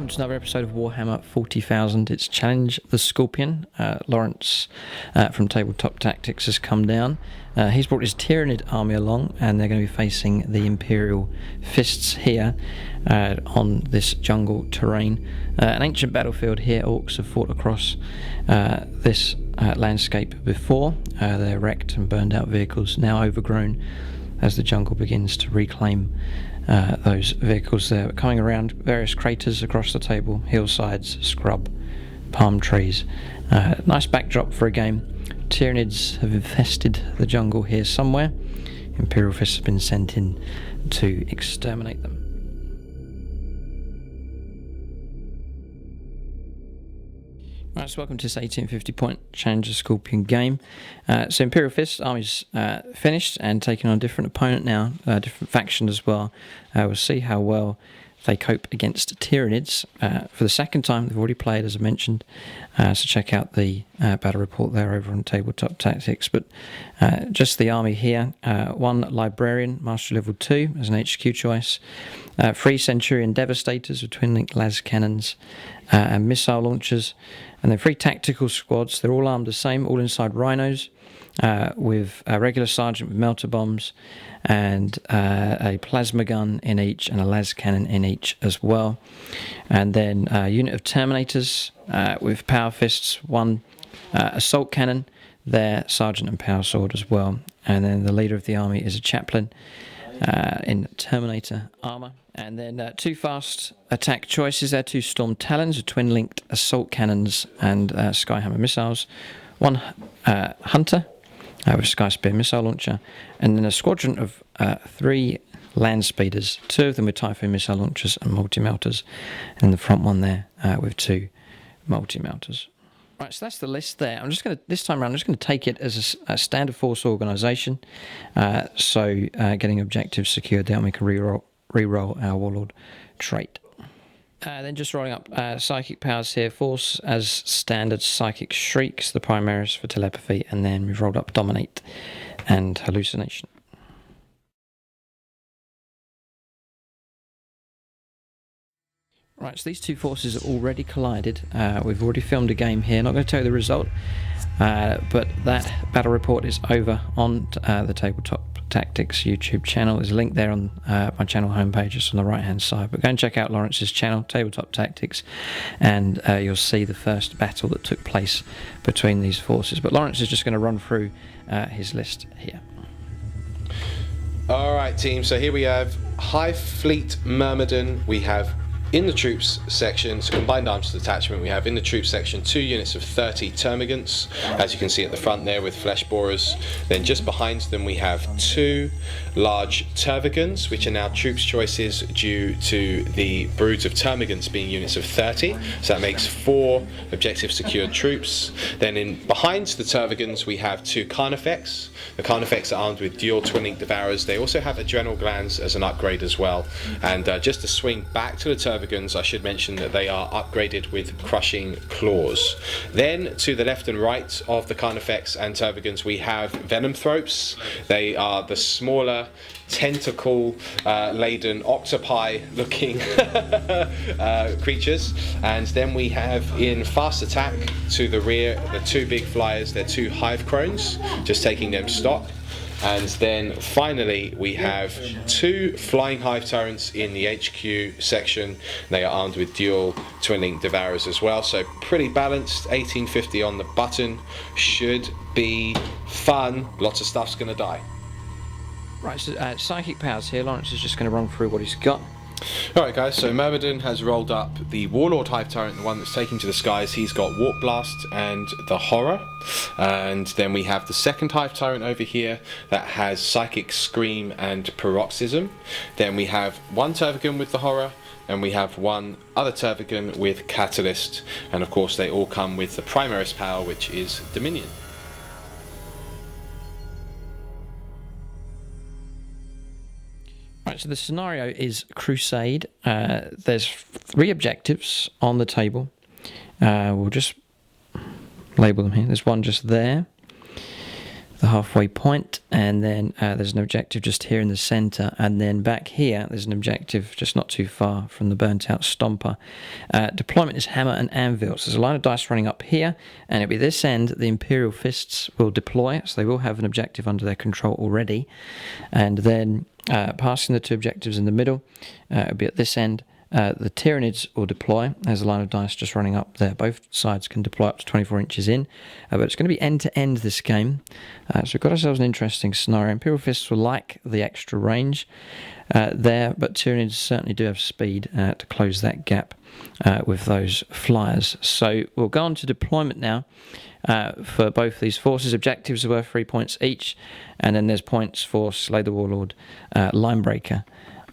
welcome to another episode of Warhammer 40,000. It's Challenge the Scorpion. Lawrence from Tabletop Tactics has come down. He's brought his Tyranid army along, and they're going to be facing the Imperial Fists here on this jungle terrain. An ancient battlefield here. Orcs have fought across this landscape before. They're wrecked and burned out vehicles, now overgrown as the jungle begins to reclaim those vehicles there. Coming around various craters across the table, hillsides, scrub, palm trees. Nice backdrop for a game. Tyranids have infested the jungle here somewhere. Imperial Fists have been sent in to exterminate them. Right, so welcome to this 1850 point Challenge the Scorpion game. So Imperial Fists army's finished and taking on a different opponent now, different faction as well. We'll see how well they cope against Tyranids. For the second time, they've already played, as I mentioned, so check out the battle report there over on Tabletop Tactics. But just the army here, one Librarian, Mastery Level 2 as an HQ choice, 3 Centurion Devastators with twin-linked las cannons and missile launchers, and then 3 tactical squads. They're all armed the same, all inside rhinos, with a regular sergeant with melter bombs and a plasma gun in each and a las cannon in each as well. And then a unit of Terminators with power fists, 1 assault cannon, their sergeant and power sword as well. And then the leader of the army is a chaplain in Terminator armor. And then 2 fast attack choices there, 2 Storm Talons with twin-linked assault cannons and Skyhammer missiles, 1 Hunter with Sky Spear missile launcher, and then a squadron of 3 land speeders, 2 of them with Typhoon missile launchers and multi-melters, and the front one there with 2 multi-melters. Right, so that's the list there. This time around, I'm just going to take it as a standard force organisation. So getting objectives secured there, and we can re-roll our Warlord trait. Then just rolling up psychic powers here. Force as standard psychic shrieks, the primaries for telepathy, and then we've rolled up dominate and hallucination. Right, so these 2 forces are already collided. We've already filmed a game here. Not going to tell you the result, but that battle report is over on the Tabletop Tactics YouTube channel. There's a link there on my channel homepage, just on the right hand side. But go and check out Lawrence's channel, Tabletop Tactics, and you'll see the first battle that took place between these forces. But Lawrence is just going to run through his list here. Alright team, so here we have High Fleet Myrmidon. We have in the troops section, so combined arms detachment, we have in the troops section 2 units of 30 termagants, as you can see at the front there with flesh borers. Then just behind them we have 2 large tervagants, which are now troops choices due to the broods of termagants being units of 30, so that makes 4 objective secured troops. Then in behind the tervagants we have 2 carnifex. The carnifex are armed with dual twin-linked devourers. They also have adrenal glands as an upgrade as well. And just to swing back to the tervagants, I should mention that they are upgraded with crushing claws. Then to the left and right of the carnifex and tervagants we have venomthropes. They are the smaller tentacle laden octopi looking creatures. And then we have in fast attack to the rear the 2 big flyers. They're 2 hive crones, just taking them stock. And then finally we have 2 flying hive tyrants in the HQ section. They are armed with dual twin-linked devourers as well, so pretty balanced. 1850 on the button, should be fun. Lots of stuff's gonna die. Right, so psychic powers here. Lawrence is just going to run through what he's got. Alright guys, so Myrmidon has rolled up the Warlord Hive Tyrant, the one that's taken to the skies. He's got Warp Blast and the Horror. And then we have the second Hive Tyrant over here that has Psychic Scream and Paroxysm. Then we have 1 Tervagan with the Horror, and we have 1 other Tervagan with Catalyst. And of course they all come with the Primaris power, which is Dominion. Right, so the scenario is Crusade. There's 3 objectives on the table. We'll just label them here. There's 1 just there. the halfway point, and then there's an objective just here in the centre, and then back here there's an objective just not too far from the burnt out Stomper. Deployment is hammer and anvil, so there's a line of dice running up here, and it'll be this end the Imperial Fists will deploy, so they will have an objective under their control already, and then passing the two objectives in the middle, it'll be at this end. The Tyranids will deploy. There's a line of dice just running up there. Both sides can deploy up to 24 inches in, but it's going to be end-to-end this game. So we've got ourselves an interesting scenario. Imperial Fists will like the extra range there, but Tyranids certainly do have speed to close that gap with those flyers. So we'll go on to deployment now. For both these forces, objectives are worth 3 points each, and then there's points for Slay the Warlord, Linebreaker,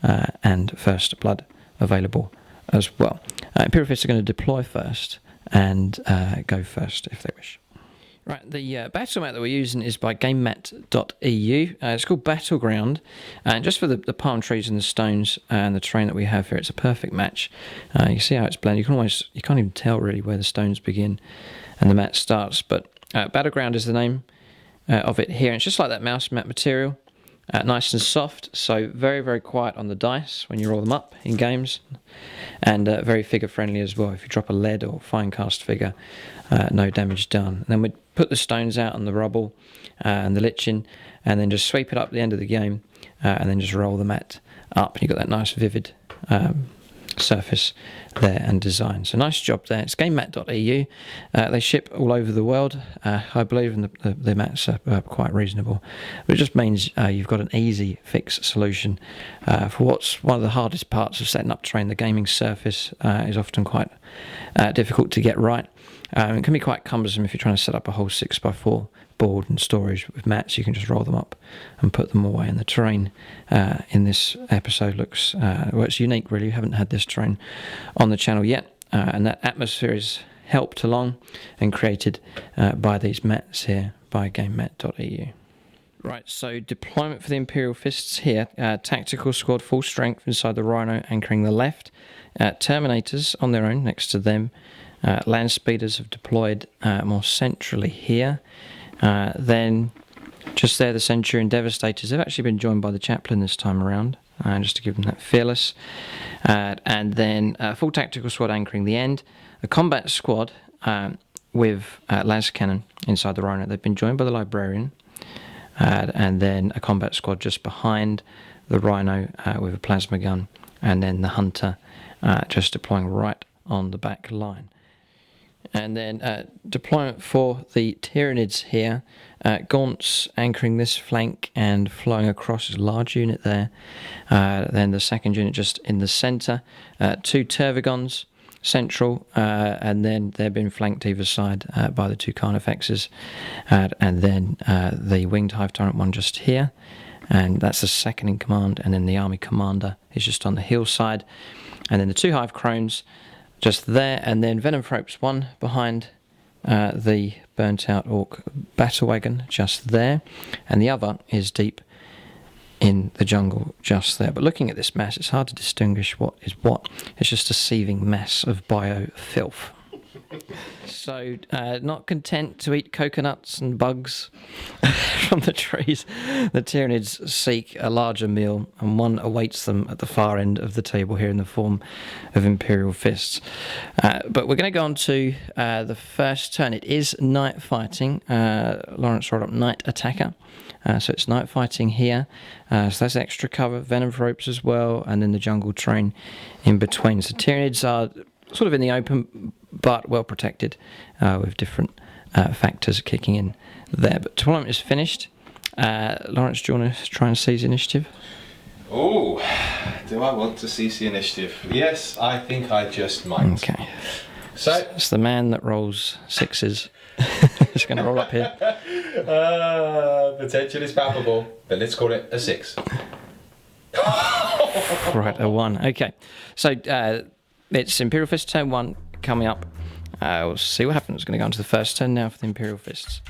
and First Blood available as well. Imperial Fists are going to deploy first and go first if they wish. Right, the battle map that we're using is by gamemat.eu. It's called Battleground, and just for the palm trees and the stones and the terrain that we have here, it's a perfect match. You see how it's blended. You can't even tell really where the stones begin and the map starts, but Battleground is the name of it here. And it's just like that mouse map material. Nice and soft, so very, very quiet on the dice when you roll them up in games, and very figure friendly as well. If you drop a lead or fine cast figure, no damage done. And then we put the stones out on the rubble and the lichen, and then just sweep it up at the end of the game, and then just roll the mat up, and you've got that nice vivid surface there and design. So nice job there. It's gamemat.eu. They ship all over the world, I believe, and the mats are quite reasonable. But it just means you've got an easy fix solution for what's one of the hardest parts of setting up terrain. The gaming surface is often quite difficult to get right. It can be quite cumbersome if you're trying to set up a whole 6x4 board and storage with mats. You can just roll them up and put them away, and the terrain in this episode looks it's unique really. We haven't had this terrain on the channel yet, and that atmosphere is helped along and created by these mats here by gamemat.eu. Right, so deployment for the Imperial Fists here. Tactical squad full strength inside the Rhino anchoring the left. Terminators on their own next to them. Land speeders have deployed more centrally here. Then just there the Centurion Devastators have actually been joined by the Chaplain this time around, just to give them that fearless. And then full tactical squad anchoring the end. A combat squad with las cannon inside the Rhino. They've been joined by the Librarian. And then a combat squad just behind the Rhino with a plasma gun. And then the Hunter just deploying right on the back line. And then deployment for the Tyranids here. Gaunts anchoring this flank and flowing across a large unit there. Then the second unit just in the centre. Two Tervigons central, and then they've been flanked either side by the two Carnifexes. And then the Winged Hive Tyrant one just here. And that's the second in command. And then the Army Commander is just on the hillside. And then the two Hive Crones just there, and then Venom Thropes one behind the burnt out Orc battle wagon just there, and the other is deep in the jungle just there. But looking at this mass, it's hard to distinguish what is what. It's just a seething mass of bio filth. So, not content to eat coconuts and bugs from the trees, the Tyranids seek a larger meal, and one awaits them at the far end of the table here in the form of Imperial Fists. But we're going to go on to the first turn. It is night fighting. Lawrence rolled up Night Attacker. So it's night fighting here. So that's extra cover, Venom Ropes as well, and then the jungle terrain in between. So Tyranids are sort of in the open, but well protected with different factors kicking in there. But tournament is finished. Lawrence, do you want to try and seize initiative? Oh, do I want to seize the initiative? Yes, I think I just might. Okay. So it's the man that rolls sixes. Just going to roll up here. Potential is palpable, but let's call it a 6. Right, a 1. Okay. So it's Imperial Fist turn 1 coming up. We'll see what happens. Going to go on to the first turn now for the Imperial Fists.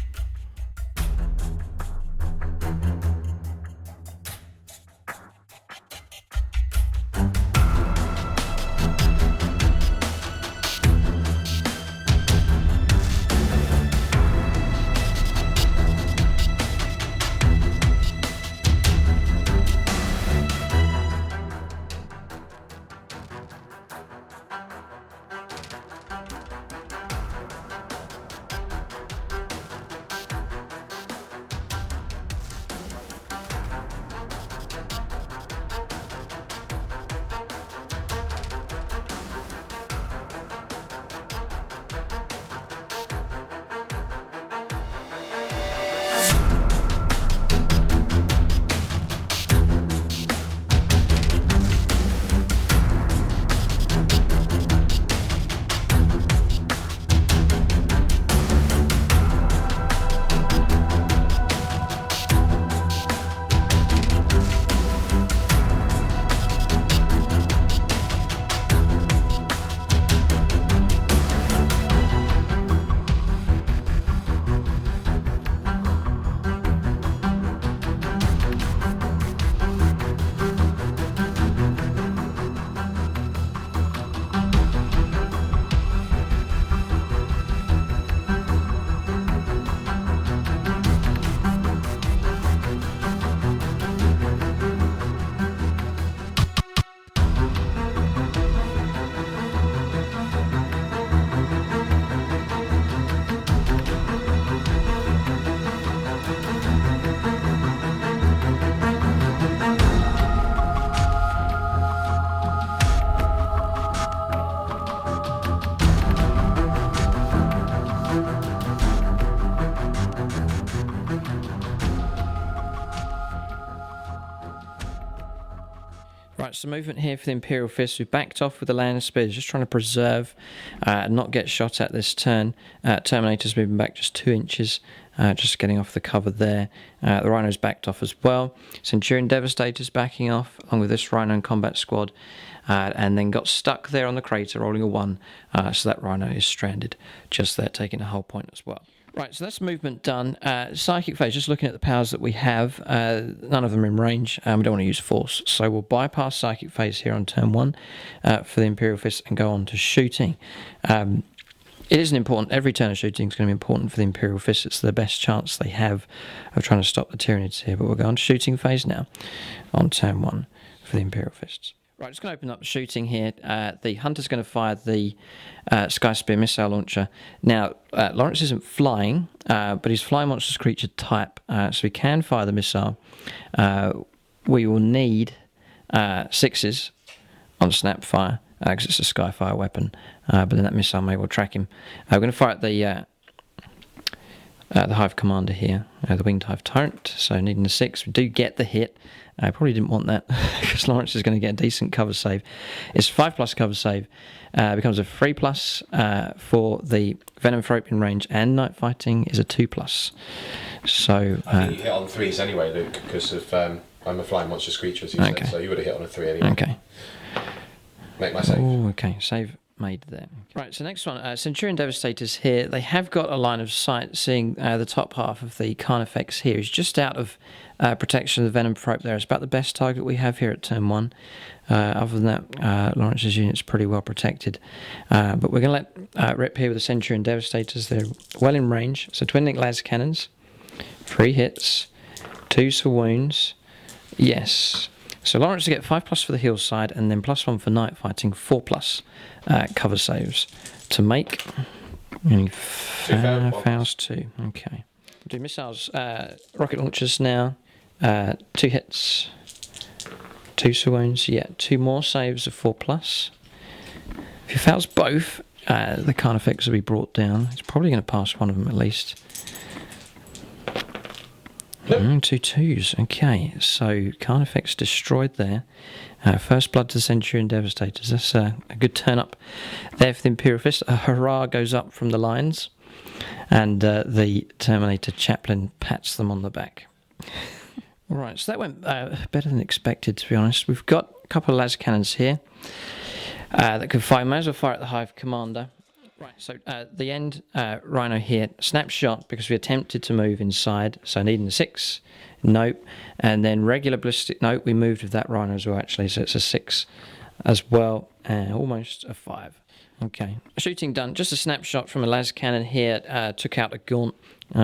Right, so movement here for the Imperial Fists. We backed off with the Land Spears, just trying to preserve and not get shot at this turn. Terminator's moving back just 2 inches, just getting off the cover there. The Rhino's backed off as well. Centurion Devastator's backing off, along with this Rhino and Combat Squad, and then got stuck there on the crater, rolling a 1, so that Rhino is stranded just there, taking a whole point as well. Right, so that's movement done. Psychic Phase, just looking at the powers that we have, none of them are in range. We don't want to use force, so we'll bypass Psychic Phase here on turn 1 for the Imperial Fist and go on to shooting. It isn't important. Every turn of shooting is going to be important for the Imperial Fist. It's the best chance they have of trying to stop the Tyranids here, but we'll go on to shooting phase now on turn 1 for the Imperial Fists. Right, just going to open up the shooting here. The Hunter's going to fire the Sky Spear missile launcher. Now, Lawrence isn't flying, but he's flying monstrous creature type, so he can fire the missile. We will need 6s on Snapfire, because it's a Skyfire weapon, but then that missile may well track him. We're going to fire at the Hive Commander here, the Winged Hive Tyrant, so needing a 6. We do get the hit. I probably didn't want that because Lawrence is going to get a decent cover save. It's 5+ cover save, becomes a 3+ for the Venom Thrope in range, and Night Fighting is a 2+. So I think you hit on 3s anyway, Luke, because of I'm a flying monstrous creature, as you said, so you would have hit on a 3 anyway. Okay. Make my save. Ooh, okay, save made there. Right, so next one, Centurion Devastators here. They have got a line of sight, seeing the top half of the Carnifex here is just out of protection of the Venom Thrope there. It's about the best target we have here at turn 1. Other than that, Lawrence's unit's pretty well protected. But we're going to let rip here with the Centurion Devastators. They're well in range. So twin link las cannons, 3 hits, 2 for wounds. Yes. So Lawrence will get 5+ for the heal side, and then +1 for Night Fighting, 4+ cover saves to make. Fouls 2. Okay. Do missiles, rocket launchers now. 2 hits, 2 wounds. Yeah, 2 more saves of 4+. If he fails both, the Carnifex will be brought down. He's probably going to pass one of them at least. 2 2s. Okay, so Carnifex destroyed there. First blood to the Centurion Devastators. That's a good turn up there for the Imperial Fist. A hurrah goes up from the lines, and the Terminator Chaplain pats them on the back. Alright, so that went better than expected, to be honest. We've got a couple of las cannons here that can fire. May as well fire at the Hive Commander. Right, so the end Rhino here, snapshot, because we attempted to move inside, so needing a 6, nope, and then regular ballistic, nope, we moved with that Rhino as well actually, so it's a 6 as well, and almost a 5. Okay, shooting done, just a snapshot from a las cannon here, took out a gaunt,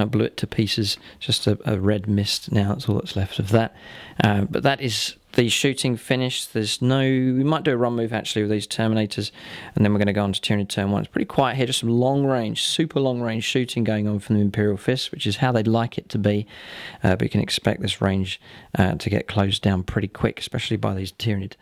blew it to pieces, just a red mist now, that's all that's left of that, but that is the shooting finished. There's no, we might do a run move actually with these Terminators, and then we're going to go on to Tyranid turn 1. It's pretty quiet here, just some long range, super long range shooting going on from the Imperial Fists, which is how they'd like it to be, but you can expect this range to get closed down pretty quick, especially by these Tyranid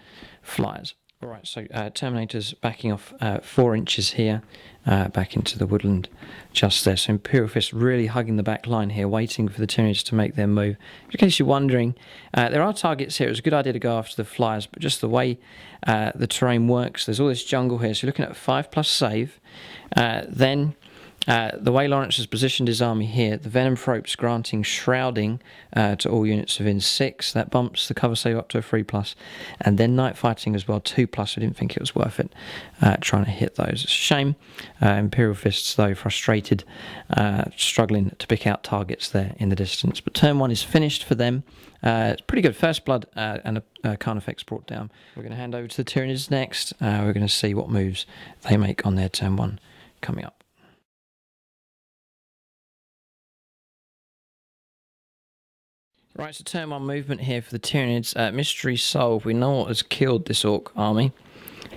flyers. Alright, so Terminators backing off 4 inches here, back into the woodland just there. So Imperial Fist really hugging the back line here, waiting for the Tyranids to make their move. In case you're wondering, there are targets here. It was a good idea to go after the flyers, but just the way the terrain works, there's all this jungle here, so you're looking at a 5+ save. Then the way Lawrence has positioned his army here, the Venom Thrope's granting shrouding to all units within 6. That bumps the cover save up to a 3+. And then Night Fighting as well, 2+. We didn't think it was worth it trying to hit those. It's a shame. Imperial Fists, though, frustrated, struggling to pick out targets there in the distance. But turn 1 is finished for them. It's pretty good. First blood and a Carnifex brought down. We're going to hand over to the Tyranids next. We're going to see what moves they make on their turn 1 coming up. Right, so turn 1 movement here for the Tyranids. Mystery solved. We know what has killed this Orc army.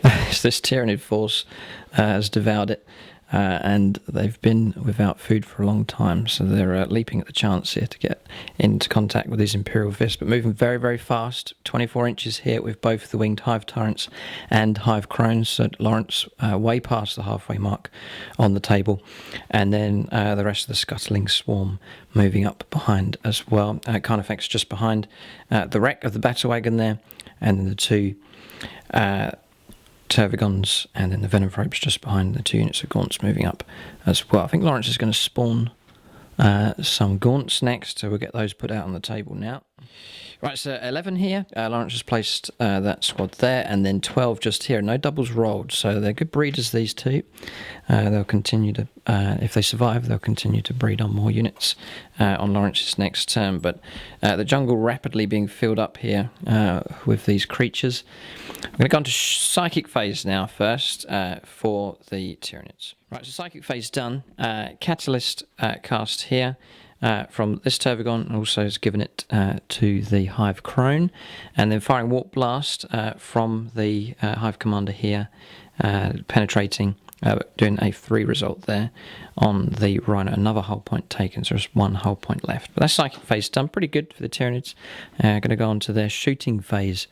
It's this Tyranid force has devoured it. and they've been without food for a long time, so they're leaping at the chance here to get into contact with these Imperial Fists, but moving very, very fast. 24 inches here with both the winged Hive Tyrants and Hive Crones, so Lawrence way past the halfway mark on the table, and then the rest of the scuttling swarm moving up behind as well. Carnifex just behind the wreck of the battle wagon there, and then the two Tervigons, and then the Venom Probes just behind the two units of Gaunts moving up as well. I think Lawrence is going to spawn some Gaunts next, so we'll get those put out on the table now. Right, so 11 here. Lawrence has placed that squad there, and then 12 just here. No doubles rolled, so they're good breeders, these two. They'll continue to, if they survive, they'll continue to breed on more units on Lawrence's next turn. But the jungle rapidly being filled up here with these creatures. I'm going to go on to Psychic Phase now first for the Tyranids. Right, so Psychic Phase done. Catalyst cast here. From this Tervigon, and also has given it to the Hive Crone, and then firing Warp Blast from the Hive Commander here, penetrating, doing a 3 result there on the Rhino. Another hull point taken, so there's 1 hull point left. But that's Psychic Phase done, pretty good for the Tyranids. Going to go on to their Shooting Phase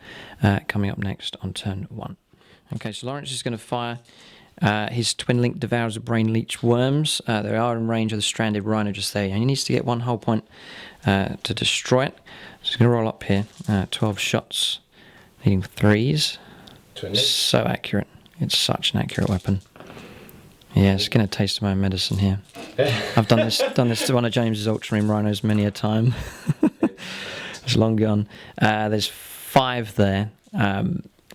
coming up next on turn 1. Okay, so Lawrence is going to fire his Twin Link Devours of Brain Leech Worms. They are in range of the stranded Rhino just there, and he needs to get 1 hull point to destroy it. So he's going to roll up here, 12 shots, needing 3s. So accurate. It's such an accurate weapon. Yeah, it's going to taste my own medicine here. I've done this to one of James's Ultramarine Rhinos many a time. It's long gone. There's 5 there.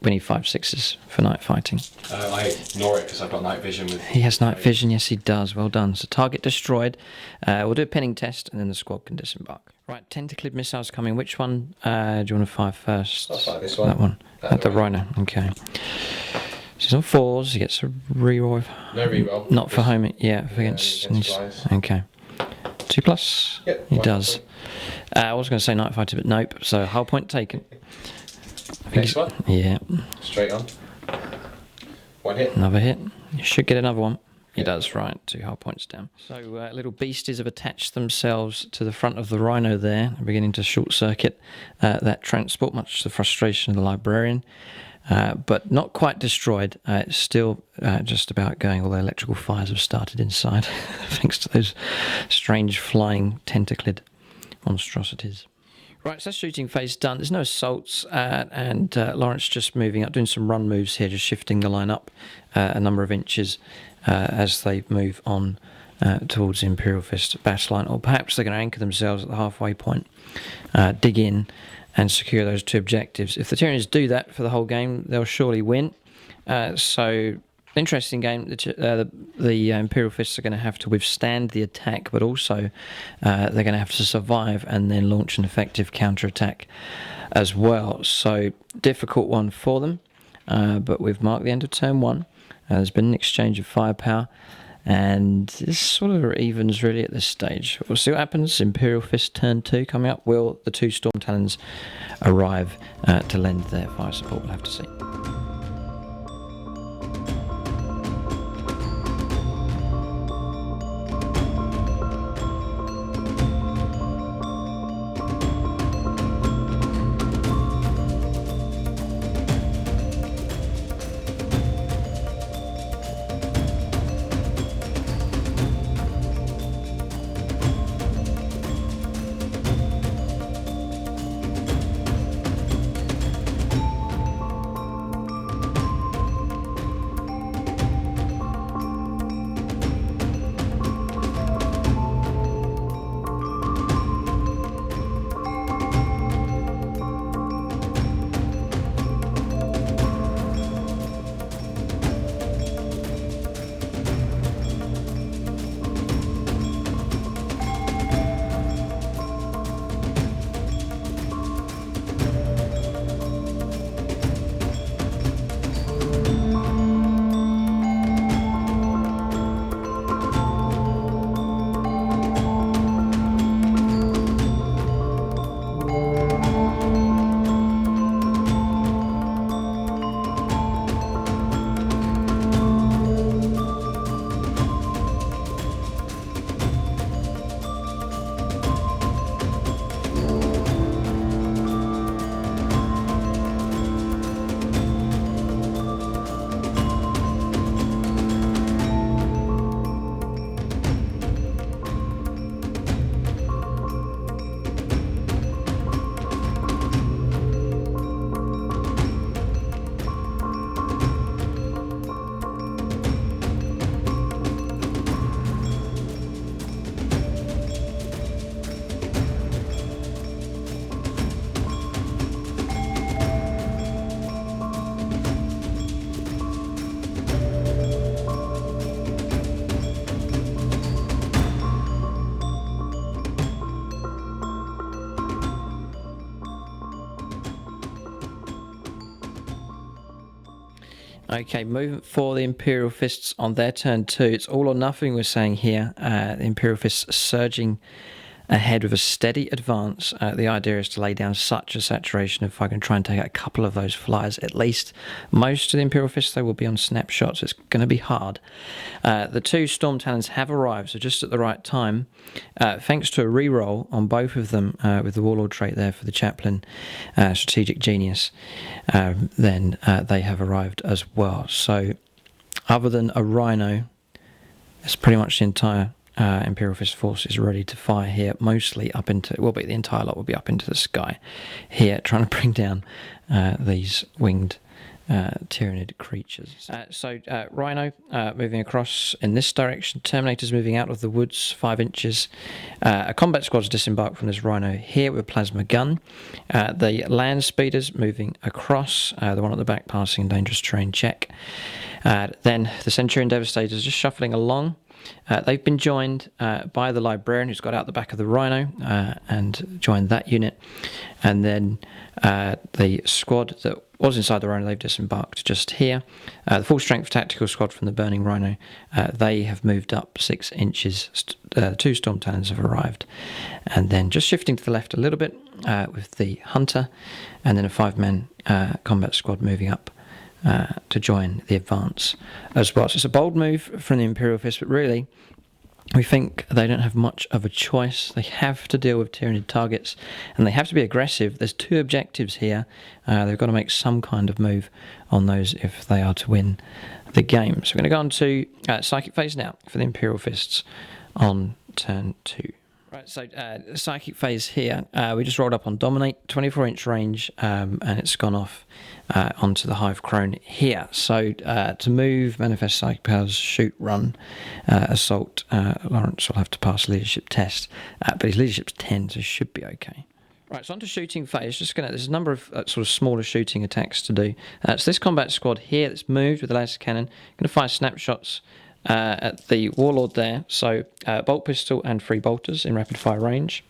We need 5 6s for night fighting. I ignore it because I've got night vision. He has night vision, yes he does. Well done. So target destroyed. We'll do a pinning test and then the squad can disembark. Right, tentacled missiles coming. Which one do you want to fire first? I'll fire this one. That one. The Rhino. Okay. So he's on 4s. He gets a reroll. No reroll. Not for home. Yeah, against okay. 2+. Yep, he does. I was going to say night fighter, but nope. So hull point taken. Next one? Yeah. Straight on. 1 hit. Another hit. You should get another one. He does, right. 2 hull points down. So little beasties have attached themselves to the front of the Rhino there. They're beginning to short circuit that transport, much to the frustration of the Librarian. But not quite destroyed. It's still just about going. All the electrical fires have started inside, thanks to those strange flying tentaclid monstrosities. Right, so that's Shooting Phase done. There's no assaults, and Lawrence just moving up, doing some run moves here, just shifting the line up a number of inches as they move on towards the Imperial Fist battle line. Or perhaps they're going to anchor themselves at the halfway point, dig in and secure those 2 objectives. If the Tyranids do that for the whole game, they'll surely win. So, interesting game. The Imperial Fists are going to have to withstand the attack, but also they're going to have to survive and then launch an effective counterattack as well. So, difficult one for them, but we've marked the end of turn 1. There's been an exchange of firepower, and this sort of evens really at this stage. We'll see what happens. Imperial Fist turn 2 coming up. Will the 2 Storm Talons arrive to lend their fire support? We'll have to see. Okay, movement for the Imperial Fists on their turn 2. It's all or nothing, we're saying here. The Imperial Fists surging ahead with a steady advance. The idea is to lay down such a saturation if I can try and take out a couple of those flyers at least. Most of the Imperial Fists, though, will be on snapshots. It's going to be hard. The 2 Storm Talons have arrived, so just at the right time. Thanks to a reroll on both of them with the Warlord trait there for the Chaplain Strategic Genius, then they have arrived as well. So other than a Rhino, it's pretty much the entire Imperial Fist force is ready to fire here, mostly up into, the entire lot will be up into the sky here, trying to bring down these winged Tyranid creatures. Rhino moving across in this direction, Terminators moving out of the woods 5 inches. A combat squad's disembarked from this Rhino here with a plasma gun. The land speeders moving across, the one at the back passing dangerous terrain check. Then the Centurion Devastators just shuffling along. They've been joined by the Librarian, who's got out the back of the Rhino and joined that unit. And then the squad that was inside the Rhino, they've disembarked just here. The full strength tactical squad from the Burning Rhino, they have moved up 6 inches. 2 Storm Talons have arrived. And then just shifting to the left a little bit with the Hunter, and then a 5-man combat squad moving up to join the advance as well. So it's a bold move from the Imperial Fist, but really we think they don't have much of a choice. They have to deal with Tyranid targets and they have to be aggressive. There's 2 objectives here. They've got to make some kind of move on those if they are to win the game. So we're going to go on to Psychic Phase now for the Imperial Fists on turn 2. Right, so Psychic Phase here, we just rolled up on Dominate, 24-inch range, and it's gone off onto the Hive Crone here. So to move, manifest Psychic Powers, shoot, run, assault, Lawrence will have to pass a leadership test, but his leadership's 10, so he should be okay. Right, so on to shooting phase. There's a number of sort of smaller shooting attacks to do. So this combat squad here that's moved with the laser cannon, going to fire snapshots at the Warlord there. So bolt pistol and 3 bolters in rapid fire range.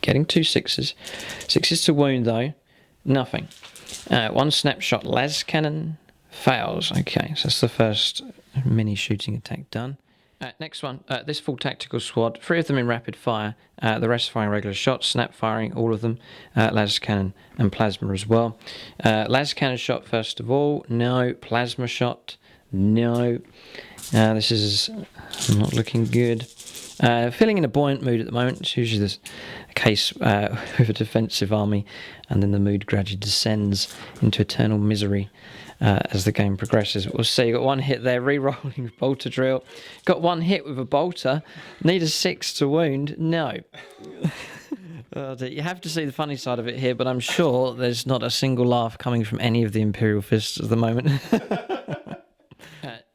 Getting 2 6s. 6s to wound though. Nothing. 1 snapshot las cannon fails. Okay, so that's the first mini shooting attack done. Next one, this full tactical squad, 3 of them in rapid fire, the rest firing regular shots, snap firing, all of them, las cannon and plasma as well. Las cannon shot first of all, no. Plasma shot, no. This is not looking good. Feeling in a buoyant mood at the moment. It's usually the case with a defensive army, and then the mood gradually descends into eternal misery as the game progresses. We'll see. Got 1 hit there, re-rolling with bolter drill. Got 1 hit with a bolter. Need a 6 to wound. No. You have to see the funny side of it here, but I'm sure there's not a single laugh coming from any of the Imperial Fists at the moment.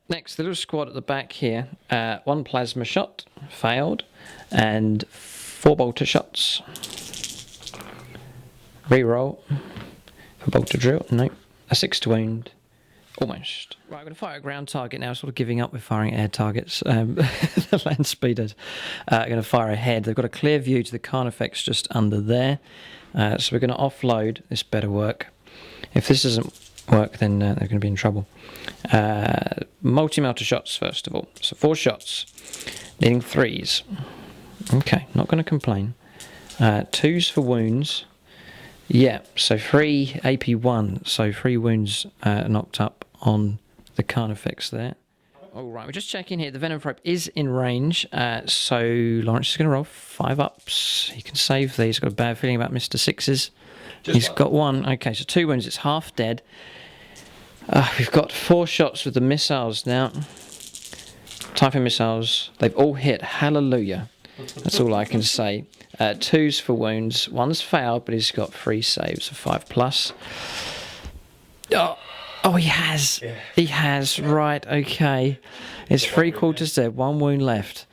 Next, the little squad at the back here. 1 plasma shot, failed, and 4 bolter shots. Reroll for bolter drill, no. A 6 to wound, almost. Right, I'm going to fire a ground target now, sort of giving up with firing air targets. The land speeders are going to fire ahead. They've got a clear view to the Carnifex just under there. So we're going to offload. This better work. If this doesn't work, then they're going to be in trouble. Multi-melter shots first of all. So 4 shots, needing 3s. Okay, not going to complain. 2s for wounds. Yeah, so 3 AP1, so 3 wounds knocked up on the Carnifex there. Alright, we're just checking here. The Venom Probe is in range, so Lawrence is going to roll 5 ups. He can save these. Got a bad feeling about Mr. Sixes. He's got 1. Okay, so 2 wounds. It's half dead. We've got 4 shots with the missiles now. Typhoon missiles. They've all hit. Hallelujah. That's all I can say. 2s for wounds. 1's failed, but he's got 3 saves of 5+. Oh, he has. Yeah. He has. Right, okay. It's 3/4 dead. 1 wound left.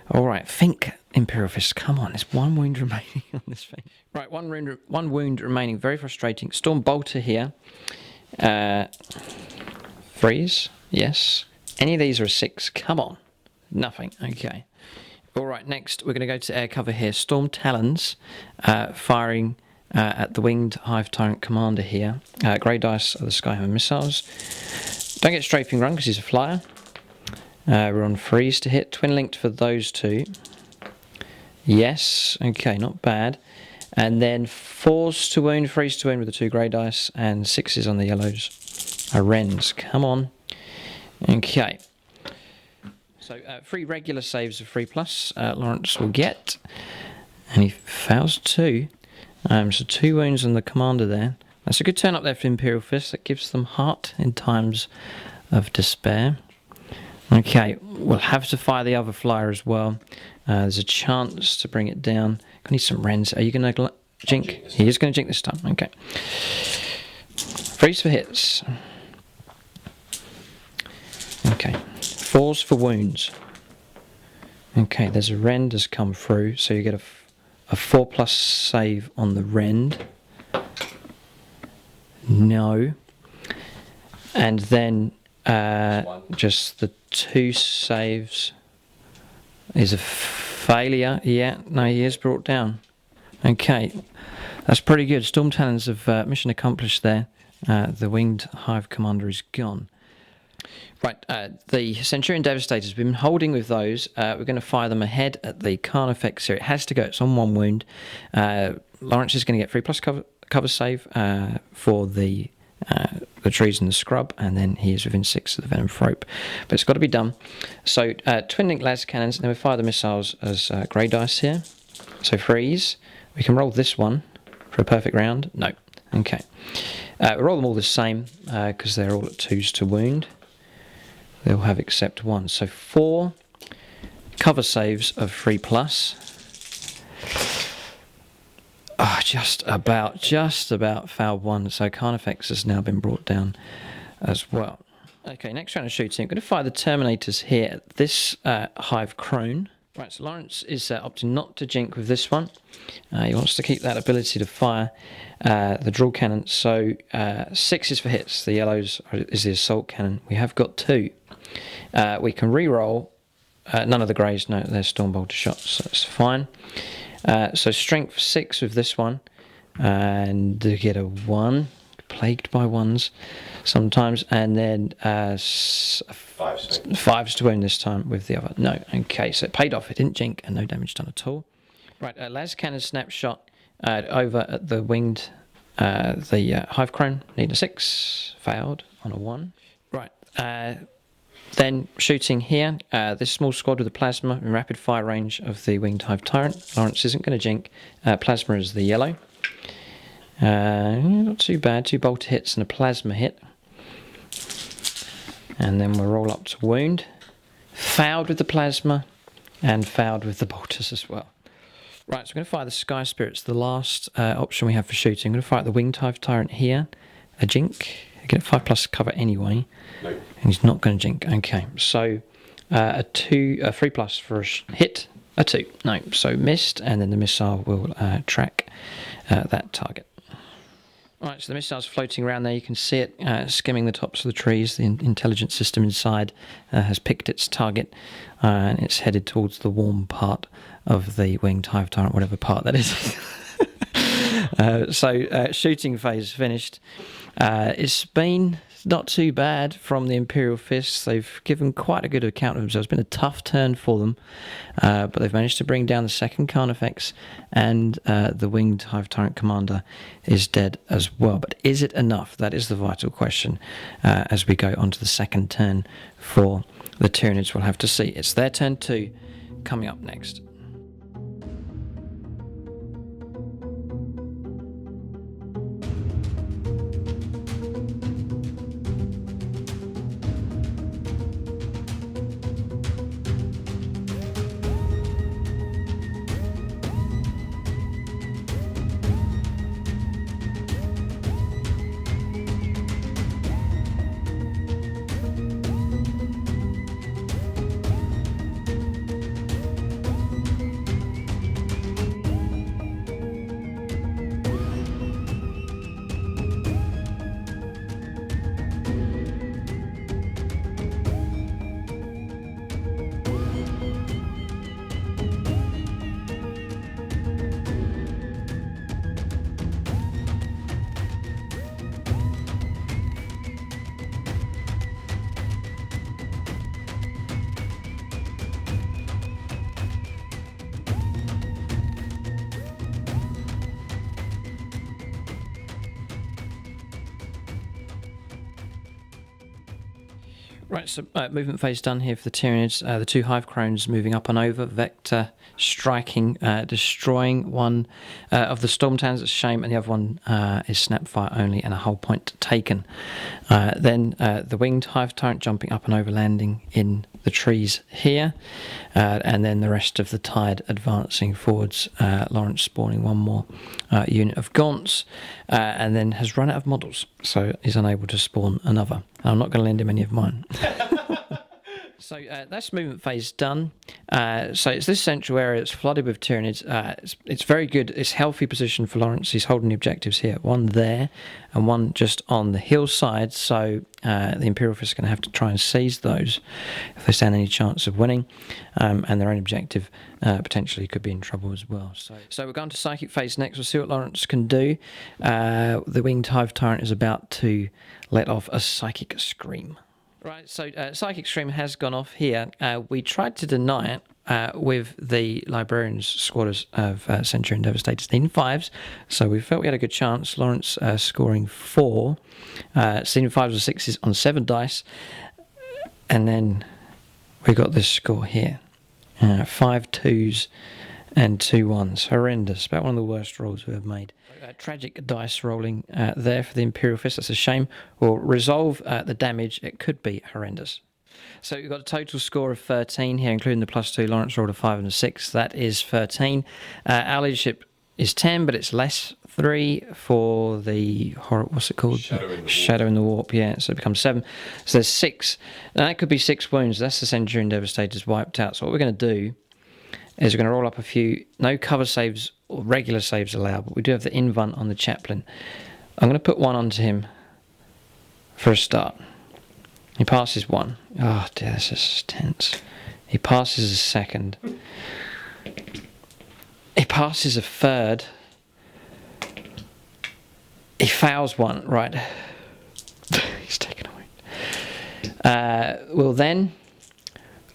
All right, think, Imperial Fists. Come on, there's 1 wound remaining on this thing. Right, 1 wound remaining. Very frustrating. Storm Bolter here. Freeze. Yes. Any of these are a 6. Come on. Nothing. Okay. All right, next we're going to go to air cover here. Storm Talons firing at the Winged Hive Tyrant Commander here. Grey dice are the Skyhammer missiles. Don't get strafing run because he's a flyer. We're on freeze to hit. Twin linked for those two. Yes, okay, not bad. And then 4s to wound, freeze to wound with the 2 grey dice, and 6s on the yellows. Rens, come on. Okay. So 3 regular saves of 3+, Lawrence will get. And he fails 2. So 2 wounds on the commander there. That's a good turn up there for Imperial Fists. That gives them heart in times of despair. Okay, we'll have to fire the other flyer as well. There's a chance to bring it down. I need some Rens. Are you going to jink? He is going to jink this time. Okay. Freeze for hits. Okay. 4s for wounds. Okay, there's a rend has come through, so you get a 4+ save on the rend. No. And then just the 2 saves is a failure. Yeah, no, he is brought down. Okay, that's pretty good. Storm Talons have mission accomplished there. The Winged Hive Commander is gone. Right, the Centurion Devastator's been holding with those. We're going to fire them ahead at the Carnifex here. It has to go. It's on 1 wound. Lawrence is going to get 3+ cover save for the trees and the scrub, and then he is within 6 of the Venom Thrope. But it's got to be done. So twin link las cannons, and then we fire the missiles as grey dice here. So freeze. We can roll this one for a perfect round. No. Okay. We roll them all the same because they're all at 2s to wound. They'll have except 1. So 4 cover saves of 3+. Oh, just about fouled 1. So Carnifex has now been brought down as well. Okay, next round of shooting. I'm going to fire the Terminators here at this Hive Crone. Right, so Lawrence is opting not to jink with this one. He wants to keep that ability to fire the draw cannon. So 6 is for hits. The yellows is the assault cannon. We have got 2. We can re-roll. None of the greys, no, they're Stormbolter shots, so that's fine. So strength 6 with this one, and to get a 1, plagued by 1s sometimes, and then 5s to wound this time with the other. No, okay, so it paid off. It didn't jink, and no damage done at all. Right, las cannon snapshot over at the winged, the Hive Crone, need a 6, failed on a 1. Right, then shooting here, this small squad with the plasma in rapid fire range of the Winged Hive Tyrant. Lawrence isn't going to jink. Plasma is the yellow. Not too bad, 2 bolter hits and a plasma hit. And then we'll roll up to wound. Fouled with the plasma and fouled with the bolters as well. Right, so we're going to fire the Sky Spirits, the last option we have for shooting. I'm going to fire at the Winged Hive Tyrant here. A jink. Get 5+ cover anyway. No. And he's not going to jink. Okay, so a 3+ for a hit, a 2. No, so missed, and then the missile will track that target. Alright, so the missile's floating around there. You can see it skimming the tops of the trees. The intelligence system inside has picked its target, and it's headed towards the warm part of the Winged Hive Tyrant, whatever part that is. So shooting phase finished. It's been not too bad from the Imperial Fists. They've given quite a good account of themselves. It's been a tough turn for them, but they've managed to bring down the second Carnifex, and the Winged Hive Tyrant Commander is dead as well. But is it enough? That is the vital question as we go on to the second turn for the Tyranids. We'll have to see. It's their turn 2 coming up next. Right, so movement phase done here for the Tyranids. The two Hive Crones moving up and over, Vector striking, destroying one of the Storm Talons, it's a shame, and the other one is Snapfire only and a whole point taken. Then the Winged Hive Tyrant jumping up and over, landing in the trees here, and then the rest of the Tide advancing forwards, Lawrence spawning one more unit of Gaunts, and then has run out of models, so he's unable to spawn another. I'm not going to lend him any of mine. So that's movement phase done. So it's this central area that's flooded with Tyranids. It's very good. It's healthy position for Lawrence. He's holding the objectives here. One there and one just on the hillside. So the Imperial Fists are going to have to try and seize those if they stand any chance of winning. And their own objective potentially could be in trouble as well. So we're going to Psychic phase next. We'll see what Lawrence can do. The Winged Hive Tyrant is about to let off a Psychic Scream. Right, so Psychic Scream has gone off here. We tried to deny it with the Librarian's squad of Centurion Devastators in 5s, so we felt we had a good chance. Lawrence scoring 4, seeing 5s or 6s on 7 dice, and then we got this score here. 5 2s and 2 1s. Horrendous. About one of the worst rolls we have made. Tragic dice rolling there for the Imperial Fist. That's a shame. We'll resolve the damage. It could be horrendous. So we've got a total score of 13 here, including the +2. Lawrence rolled a 5 and a 6. That is 13. Our leadership is 10, but it's less 3 for the what's it called? Shadow in the Warp. Yeah, so it becomes 7. So there's 6. Now that could be 6 wounds. That's the Centurion Devastators wiped out. So what we're going to do is we're going to roll up a few, no cover saves or regular saves allowed, but we do have the invuln on the Chaplain. I'm going to put 1 onto him for a start. He passes 1. Oh dear, this is tense. He passes a 2nd. He passes a 3rd. He fails 1, right. He's taken away. We'll then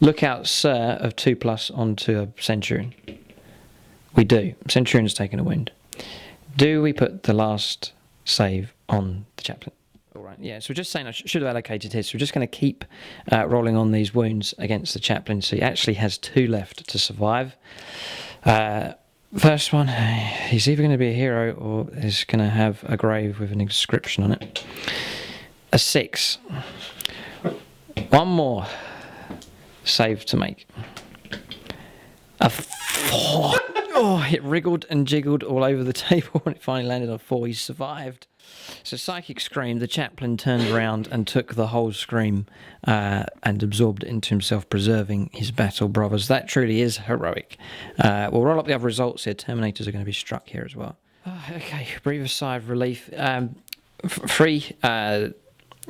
look out, sir, of 2+ onto a Centurion. We do. Centurion's taken a wound. Do we put the last save on the Chaplain? All right, yeah, so we're just saying I should have allocated his. So we're just going to keep rolling on these wounds against the Chaplain. So he actually has 2 left to survive. First one, he's either going to be a hero or he's going to have a grave with an inscription on it. A 6. 1 more save to make. A 4. Oh, it wriggled and jiggled all over the table when it finally landed on 4. He survived. So Psychic Scream, the Chaplain turned around and took the whole scream and absorbed it into himself, preserving his battle brothers. That truly is heroic. We'll roll up the other results here. Terminators are going to be struck here as well. Okay, breathe a sigh of relief. 3...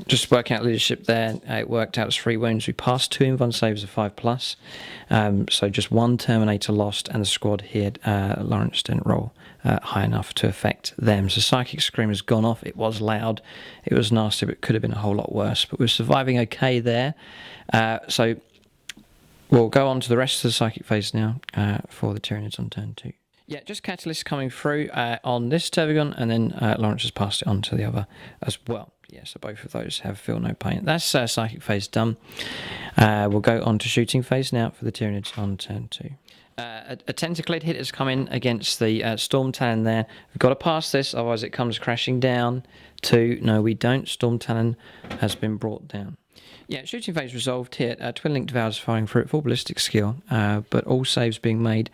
just working out leadership there, it worked out as 3 wounds. We passed 2 invuln saves of 5+, so just 1 Terminator lost, and the squad here, Lawrence didn't roll high enough to affect them. So Psychic Scream has gone off. It was loud, it was nasty, but it could have been a whole lot worse, but we're surviving okay there. So we'll go on to the rest of the Psychic phase now for the Tyranids on turn 2. Yeah, just Catalyst coming through on this Tervigon, and then Lawrence has passed it on to the other as well. Yeah, so both of those have feel no pain. That's Psychic phase done. We'll go on to Shooting phase now for the Tyranids on turn 2. A Tentaclid hit has come in against the Storm Talon there. We've got to pass this, otherwise it comes crashing down. 2, no we don't. Storm Talon has been brought down. Yeah, Shooting phase resolved here. Twin Linked Vows firing through at full ballistic skill, but all saves being made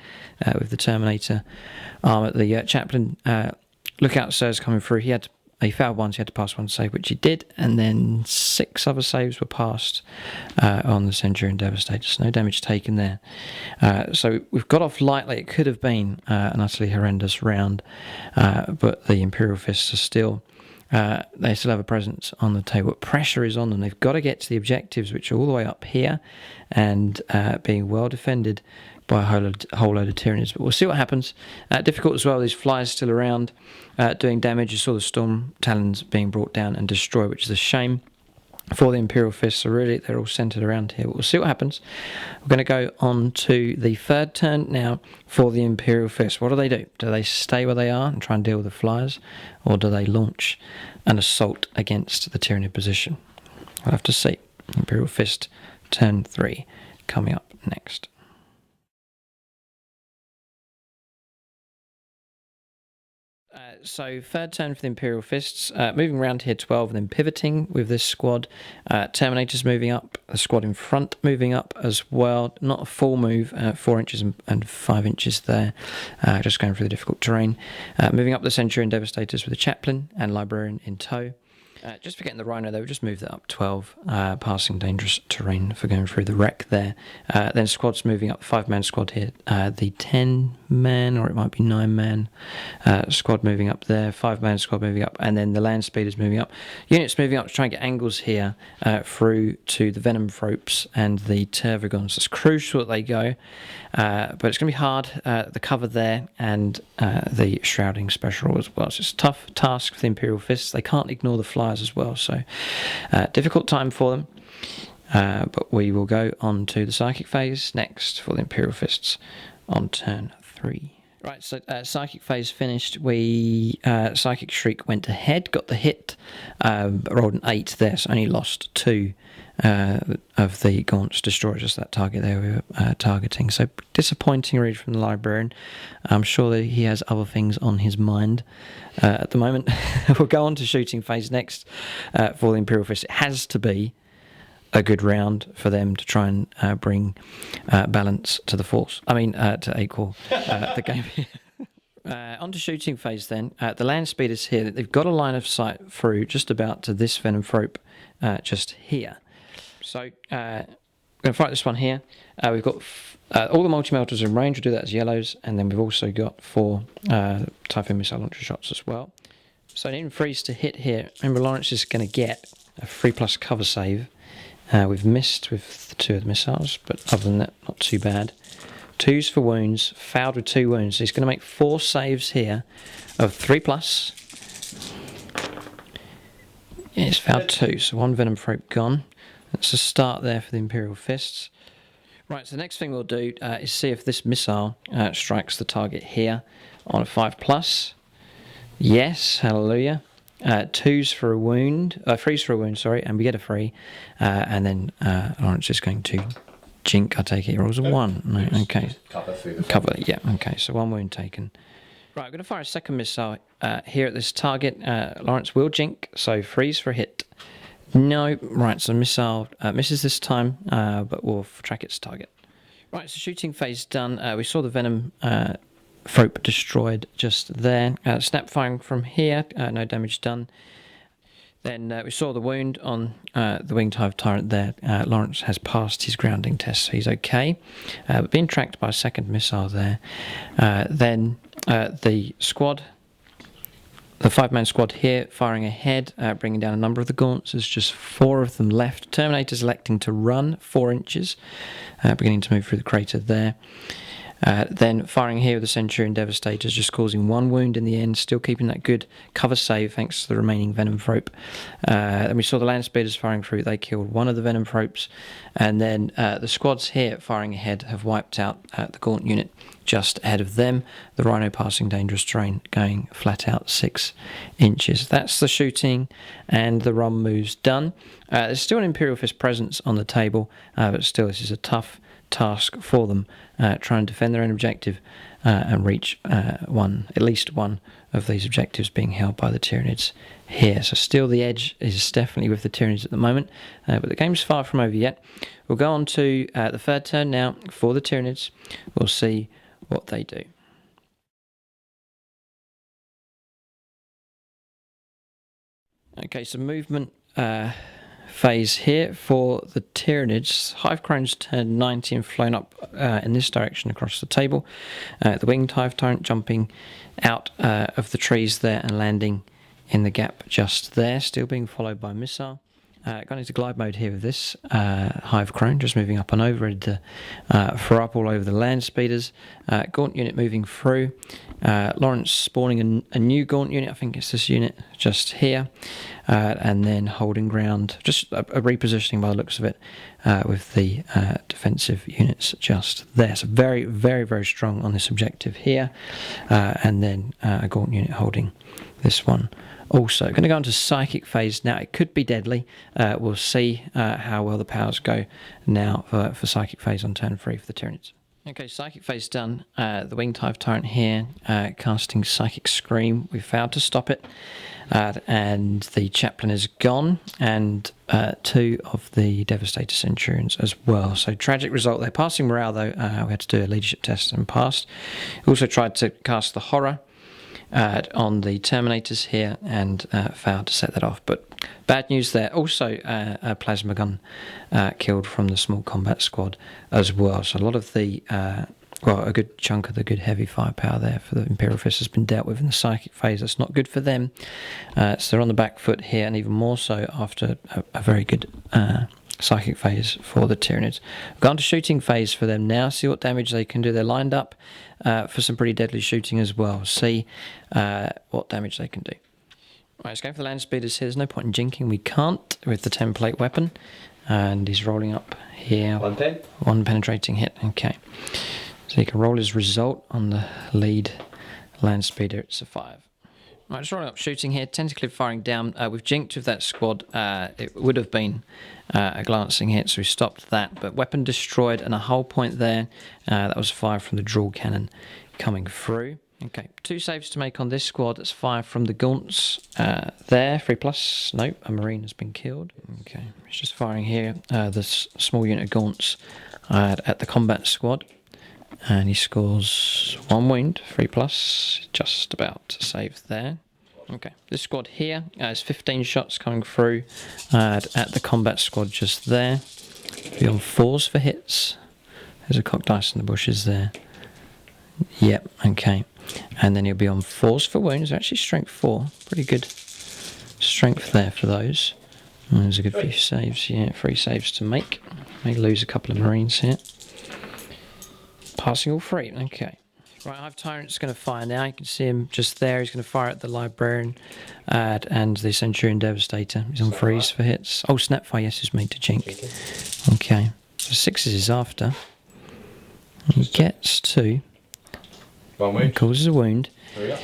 with the Terminator armor. The Chaplain, Lookout Sir's coming through. He failed once, he had to pass 1 save, which he did, and then 6 other saves were passed on the Centurion Devastators. No damage taken there. So we've got off lightly. It could have been an utterly horrendous round, but the Imperial Fists are still... they still have a presence on the table. Pressure is on them. They've got to get to the objectives, which are all the way up here, and being well defended by a whole load of Tyranids. But we'll see what happens. Difficult as well. These flyers still around doing damage. You saw the Storm Talons being brought down and destroyed, which is a shame for the Imperial Fists. So really, they're all centered around here. But we'll see what happens. We're going to go on to the 3rd turn now for the Imperial Fists. What do? Do they stay where they are and try and deal with the flyers? Or do they launch an assault against the Tyranid position? We'll have to see. Imperial Fist, turn 3, coming up next. So third turn for the Imperial Fists, moving around here 12 and then pivoting with this squad. Terminators moving up, the squad in front moving up as well. Not a full move, 4 inches and 5 inches there, just going through the difficult terrain. Moving up the Centurion Devastators with the Chaplain and Librarian in tow. Just for getting the Rhino though, just move that up 12, passing dangerous terrain for going through the wreck there. Then squads moving up, 5-man squad here, the 10-man, or it might be 9-man squad moving up there, 5-man squad moving up, and then the land speeders moving up. Units moving up to try and get angles here through to the Venom Thropes and the Tervigons. It's crucial that they go, but it's going to be hard, the cover there and the Shrouding Special as well. So it's a tough task for the Imperial Fists. They can't ignore the flyers as well, so difficult time for them, but we will go on to the Psychic phase next for the Imperial Fists on turn 3. Right, so Psychic phase finished. We Psychic Shriek went ahead, got the hit, but rolled an 8 there, so only lost 2 of the Gaunt's Destroyers, just that target there we were targeting. So disappointing read from the Librarian. I'm sure that he has other things on his mind at the moment. We'll go on to shooting phase next for the Imperial Fist. It has to be a good round for them to try and bring balance to the force. I mean, to equal the game here. On to shooting phase then. The land speeders here, they've got a line of sight through just about to this Venom Thrope just here. So we're going to fight this one here. We've got all the multi-melters in range. We'll do that as yellows, and then we've also got 4 Typhoon missile launcher shots as well. So in freeze to hit here, remember Lawrence is going to get a 3+ cover save. We've missed with the 2 of the missiles, but other than that, not too bad. 2s for wounds, fouled with 2 wounds. So he's going to make 4 saves here of 3+. Yeah, he's fouled 2, so 1 Venom Thrope gone. That's a start there for the Imperial Fists. Right, so the next thing we'll do is see if this missile strikes the target here on a 5+. Yes, hallelujah. 2s for a wound, 3s for a wound, sorry, and we get a 3. And then Lawrence is going to jink, I take it, he rolls a 1. No, okay. Cover, yeah, okay, so 1 wound taken. Right, I'm going to fire a second missile here at this target. Lawrence will jink, so 3s for a hit. No, right, so missile misses this time, but we'll track its target. Right, so shooting phase done. We saw the Venom Thrope destroyed just there. Snap firing from here, no damage done. Then we saw the wound on the Winged Hive Tyrant there. Lawrence has passed his grounding test, so he's okay. But being tracked by a second missile there. Then the squad, the 5-man squad here, firing ahead, bringing down a number of the Gaunts. There's just 4 of them left. Terminator's electing to run 4 inches, beginning to move through the crater there. Then firing here with the Centurion Devastators, just causing 1 wound in the end, still keeping that good cover save thanks to the remaining Venom Thrope. Then we saw the land speeders firing through, they killed 1 of the Venom Thropes, and then the squads here firing ahead have wiped out the Gaunt unit just ahead of them. The Rhino passing dangerous terrain, going flat out 6 inches. That's the shooting, and the run move's done. There's still an Imperial Fist presence on the table, but still this is a tough task for them. Try and defend their own objective and reach at least one of these objectives being held by the Tyranids here. So still the edge is definitely with the Tyranids at the moment, but the game's far from over yet. We'll go on to the third turn now for the Tyranids. We'll see what they do. Okay, so movement phase here for the Tyranids. Hive Crone's turned 90 and flown up in this direction across the table. The Winged Hive Tyrant jumping out of the trees there and landing in the gap just there, still being followed by missile. Gone into glide mode here with this Hive Crone, just moving up and over, ready to throw up all over the land speeders. Gaunt unit moving through. Lawrence spawning a new Gaunt unit, I think it's this unit just here, and then holding ground, just a repositioning by the looks of it, with the defensive units just there. So very, very, very strong on this objective here, and then a Gaunt unit holding this one Also, going to go into psychic phase now. It could be deadly. We'll see how well the powers go now for psychic phase on turn 3 for the Tyranids. Okay, psychic phase done. The Winged Hive Tyrant here, casting Psychic Scream. We failed to stop it, and the Chaplain is gone, and 2 of the Devastator Centurions as well. So tragic result there. Passing morale though, we had to do a leadership test and passed. We also tried to cast the Horror on the Terminators here and failed to set that off, but bad news there. Also a plasma gun killed from the small combat squad as well, so a lot of the well, a good chunk of the good heavy firepower there for the Imperial Fists has been dealt with in the psychic phase. That's not good for them, so they're on the back foot here, and even more so after a very good psychic phase for the Tyranids. We've gone to shooting phase for them now, see what damage they can do. They're lined up for some pretty deadly shooting as well. See what damage they can do. Right, let's go for the land speeders here. There's no point in jinking. We can't with the template weapon. And he's rolling up here. 1 pen. 1 penetrating hit. Okay. So he can roll his result on the lead land speeder. It's a 5. Right, just rolling up shooting here. Tentacly firing down. We've jinked with that squad. It would have been a glancing hit, so we stopped that. But weapon destroyed and a hull point there. That was 5 from the draw cannon coming through. Okay, 2 saves to make on this squad. That's 5 from the Gaunts there. 3+. Nope, a Marine has been killed. Okay, he's just firing here. This small unit of Gaunts at the combat squad. And he scores 1 wound, 3+, just about to save there. Okay, this squad here has 15 shots coming through at the combat squad just there. Be on 4s for hits. There's a cocked dice in the bushes there. Yep, okay. And then he'll be on 4s for wounds. Actually strength 4, pretty good strength there for those. And there's a good few saves, yeah, 3 saves to make. May lose a couple of Marines here. Passing all 3, okay. Right, Hive Tyrant's going to fire now. You can see him just there. He's going to fire at the Librarian and the Centurion Devastator. He's on 3s for hits. Oh, Snapfire, yes, is made to jink. Okay, so 6s is after. He gets 2. 1 wound. Causes a wound. Hurry up.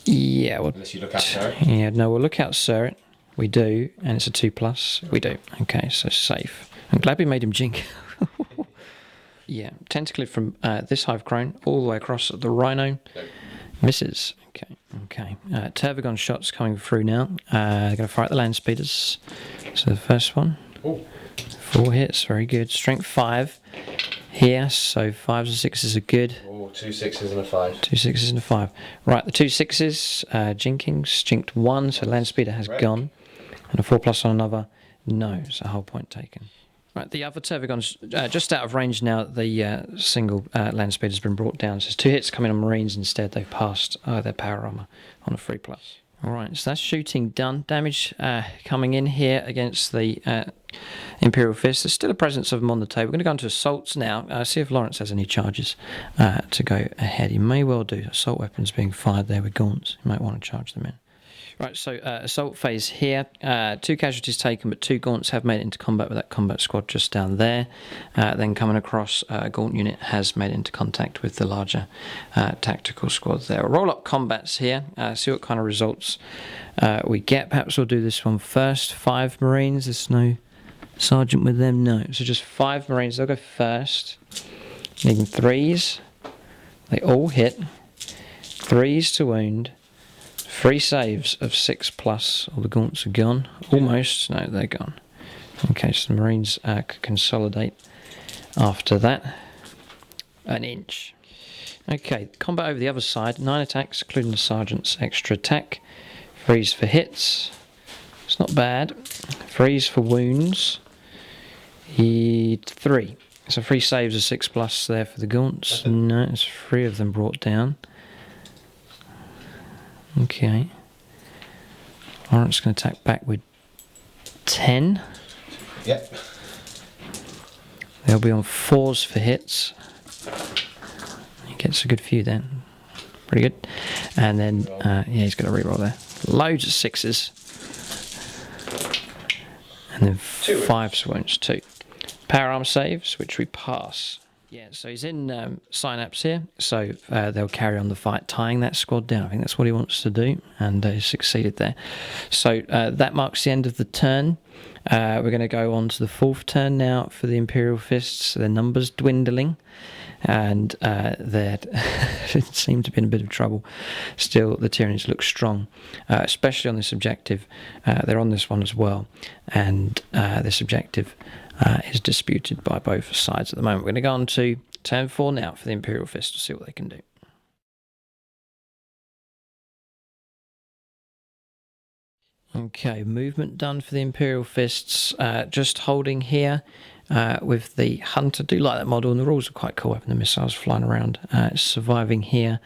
Yeah, well, Unless you look out, sir. Yeah, no, we'll look out, sir. We do, and it's a 2+. We do. Okay, so safe. I'm glad we made him jink. Yeah, tentacly from this Hive Crone all the way across at the Rhino. No. Misses. Okay, okay. Tervagon shots coming through now. They're going to fire at the land speeders. So the first one. Ooh. 4 hits, very good. Strength 5 here, so 5s and 6s are good. Oh, 2 6s and a 5. 2 6s and a 5. Right, the 2 6s, jinkings, jinked 1, so land speeder has gone. And a 4+ on another. No, so whole point taken. Right, the other Tervagon's just out of range now. The single land speed has been brought down. So there's 2 hits coming on Marines instead. They've passed their power armor on a 3+. Alright, so that's shooting done. Damage coming in here against the Imperial Fists. There's still a presence of them on the table. We're going to go into assaults now. See if Lawrence has any charges to go ahead. He may well do. Assault weapons being fired there with Gaunts. You might want to charge them in. Right, so assault phase here. 2 casualties taken, but 2 Gaunts have made it into combat with that combat squad just down there. Then coming across, a Gaunt unit has made it into contact with the larger tactical squad there. We'll roll up combats here, see what kind of results we get. Perhaps we'll do this one first. 5 Marines, there's no sergeant with them, no. So just 5 Marines, they'll go first. Needing 3s. They all hit. 3s to wound. 3 saves of 6+. All the Gaunts are gone. Almost. No, they're gone. Okay, so the Marines consolidate after that. An inch. Okay, combat over the other side. 9 attacks, including the Sergeant's extra attack. 3s for hits. It's not bad. 3s for wounds. 3. So 3 saves of 6+ there for the Gaunts. No, it's 3 of them brought down. Okay. Lawrence going to attack back with 10. Yep. They'll be on 4s for hits. He gets a good few then. Pretty good. And then, yeah, he's got a reroll there. Loads of 6s. And then 5s wounds, 2. Power armor saves, which we pass. Yeah, so he's in synapse here, so they'll carry on the fight, tying that squad down. I think that's what he wants to do, and he succeeded there. So that marks the end of the turn. We're going to go on to the fourth turn now for the Imperial Fists. Their numbers dwindling, and they seem to be in a bit of trouble. Still, the Tyranids look strong, especially on this objective. They're on this one as well, and this objective is disputed by both sides at the moment. We're going to go on to turn 4 now for the Imperial Fist to see what they can do. Okay, movement done for the Imperial Fists. Just holding here with the Hunter. Do like that model, and the rules are quite cool, having the missiles flying around. Surviving here.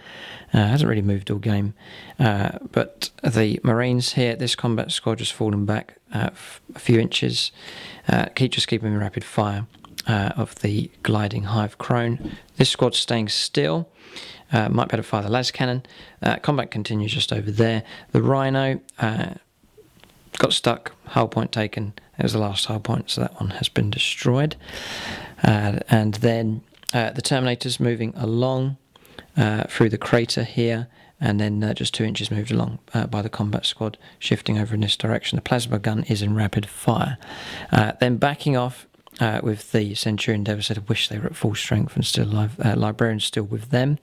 Hasn't really moved all game. But the Marines here, this combat squad just fallen back a few inches. Just keeping in rapid fire of the gliding hive crone. This squad's staying still. Might be able to fire the las cannon. Combat continues just over there. The Rhino got stuck, hull point taken. It was the last hull point, so that one has been destroyed. And then the Terminator's moving along through the crater here, and then just 2 inches moved along by the combat squad, shifting over in this direction. The plasma gun is in rapid fire. Then backing off with the Centurion Devastator. Wish they were at full strength and still alive. Librarian's still with them.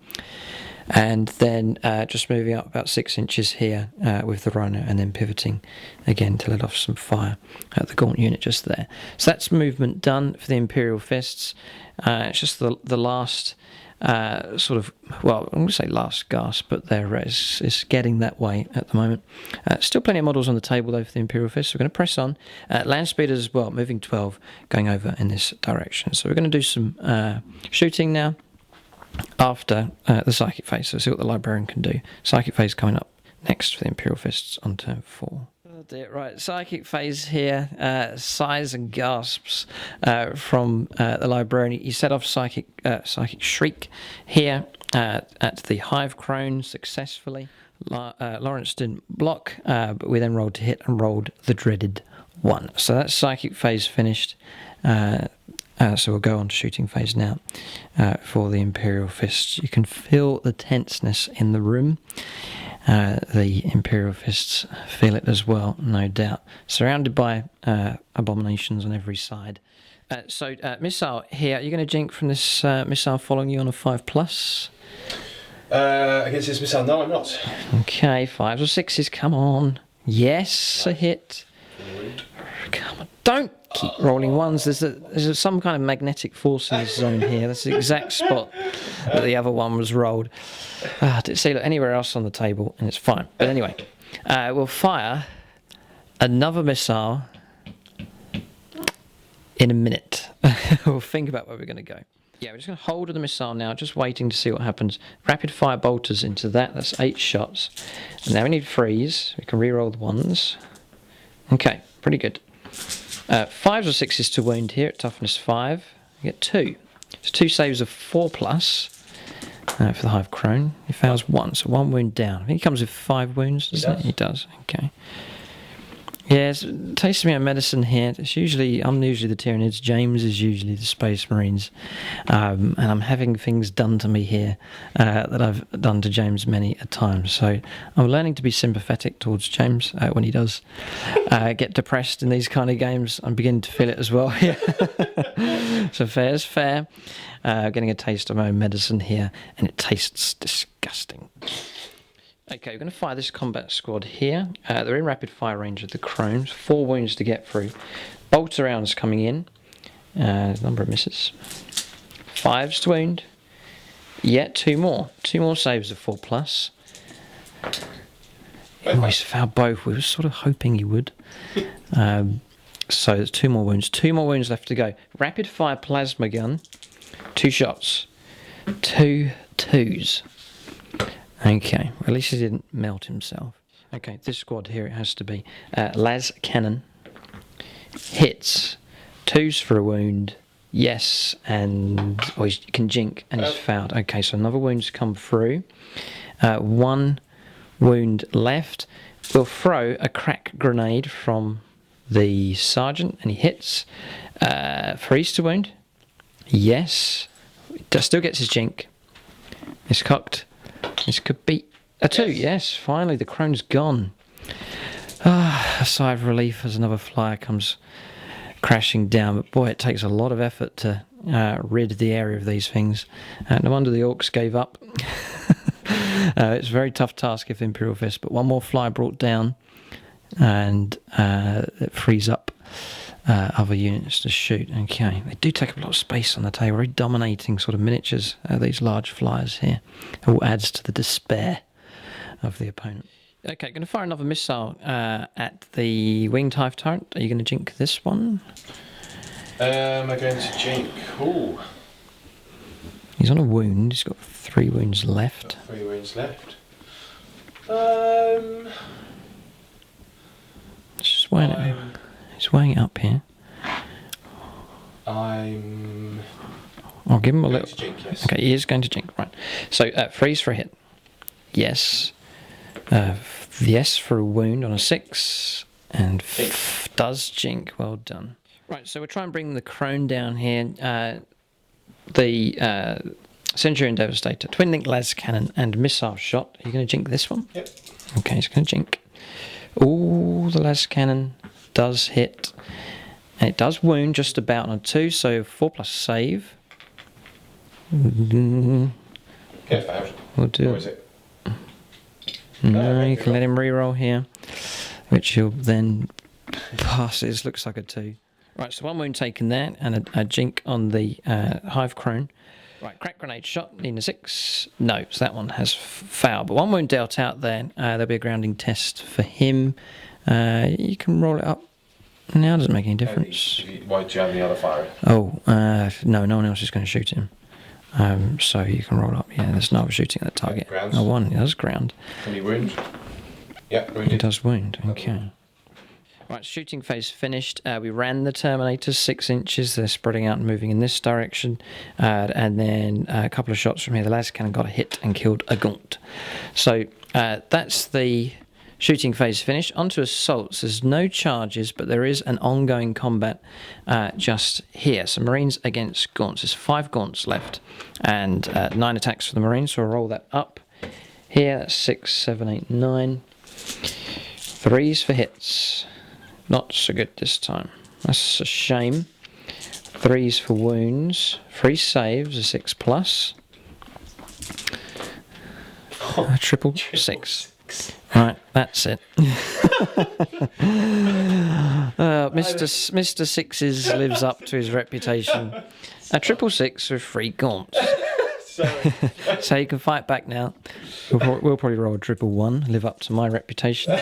And then just moving up about 6 inches here with the Rhino, and then pivoting again to let off some fire at the Gaunt unit just there. So that's movement done for the Imperial Fists. It's just the last sort of, well, I'm going to say last gasp, but it's getting that way at the moment. Still plenty of models on the table though for the Imperial Fists. So we're going to press on. Land speeders as well, moving 12, going over in this direction. So we're going to do some shooting now. After the Psychic Phase, so see what the Librarian can do. Psychic Phase coming up next for the Imperial Fists on turn 4. Oh dear, right, Psychic Phase here, sighs and gasps from the Librarian. He set off Psychic Shriek here at the Hive Crone successfully. Lawrence didn't block, but we then rolled to hit and rolled the dreaded 1. So that's Psychic Phase finished. So we'll go on to shooting phase now for the Imperial Fists. You can feel the tenseness in the room. The Imperial Fists feel it as well, no doubt. Surrounded by abominations on every side. So missile here. Are you going to jink from this missile following you on a 5+? Against this missile, no, I'm not. Okay, 5s or 6s, come on. Yes, a hit. Come on, don't keep rolling 1s. There's some kind of magnetic force in this zone here. That's the exact spot that the other one was rolled. See, look, anywhere else on the table, and it's fine. But anyway, we'll fire another missile in a minute. We'll think about where we're going to go. Yeah, we're just going to hold the missile now, just waiting to see what happens. Rapid fire bolters into that. That's 8 shots. And now we need 3s. We can re-roll the 1s. Okay, pretty good. 5s or 6s to wound here at toughness 5. You get 2. So 2 saves of 4+. For the Hive Crone. He fails 1, so 1 wound down. I think he comes with 5 wounds, doesn't he? He does, okay. Yeah, it's tasting me of medicine here. I'm usually the Tyranids. James is usually the Space Marines. And I'm having things done to me here that I've done to James many a time. So I'm learning to be sympathetic towards James when he does get depressed in these kind of games. I'm beginning to feel it as well. So fair is fair. Getting a taste of my own medicine here, and it tastes disgusting. Okay, we're going to fire this combat squad here. They're in rapid fire range of the Crones. 4 wounds to get through. Bolter rounds coming in. Number of misses. 5s to wound. Yet 2 more. 2 more saves of 4+. He's fouled both. We were sort of hoping he would. So there's 2 more wounds. 2 more wounds left to go. Rapid fire plasma gun. 2 shots. 2 2s. Okay, well, at least he didn't melt himself. Okay, this squad here it has to be. Las Cannon. Hits. 2s for a wound. Yes, and... Oh, he can jink, and he's fouled. Okay, so another wound's come through. 1 wound left. We'll throw a crack grenade from the Sergeant, and he hits. 3s to wound. Yes. Still gets his jink. It's cocked. This could be a 2. Yes, finally the crone's gone. A sigh of relief as another flyer comes crashing down. But boy, it takes a lot of effort to rid the area of these things. No wonder the orcs gave up. It's a very tough task if Imperial Fists, but one more flyer brought down, and it frees up other units to shoot. Okay, they do take up a lot of space on the table. Very dominating sort of miniatures. These large flyers here. It all adds to the despair of the opponent. Okay, going to fire another missile at the winged hive turret. Are you going to jink this one? Am I going to jink? Ooh. He's on a wound. He's got 3 wounds left. Got 3 wounds left. Just weighing it. He's weighing it up here. I'll give him a little. Jink, yes. Okay, he is going to jink. Right. So freeze for a hit. Yes. Yes for a wound on a 6, and does jink. Well done. Right, so we'll try and bring the crone down here. The Centurion Devastator, Twin Link Las Cannon, and Missile Shot. Are you going to jink this one? Yep. Okay, he's going to jink. Oh, the Las Cannon does hit, and it does wound just about on a 2, so 4+ save. Get failed. We'll do. Or is it? No, you can let him reroll here, which he'll then pass. It looks like a 2. Right, so 1 wound taken there, and a jink on the hive crone. Right, crack grenade shot, needing a 6. No, so that one has failed. But 1 wound dealt out there. There'll be a grounding test for him. You can roll it up now. Doesn't make any difference. Why do you have the other fire? Oh, no one else is going to shoot him. So you can roll up. Yeah, there's no shooting at that target. No one. He does ground. Can he wound? Yeah, wounded. He does wound. Okay. Right, shooting phase finished. We ran the Terminators 6 inches. They're spreading out and moving in this direction. And then a couple of shots from here. The las cannon got a hit and killed a gaunt. So that's the shooting phase finished. Onto assaults. There's no charges, but there is an ongoing combat just here. So Marines against gaunts. There's 5 gaunts left and 9 attacks for the Marines. So I'll roll that up here. That's 6, 7, 8, 9. 3s for hits. Not so good this time. That's a shame. 3s for wounds. 3 saves, a 6+. A triple 6. Right, that's it. Mr. Sixes lives up to his reputation. A triple 6 with 3 gaunts. Sorry. So you can fight back now. We'll probably roll a triple 1, live up to my reputation.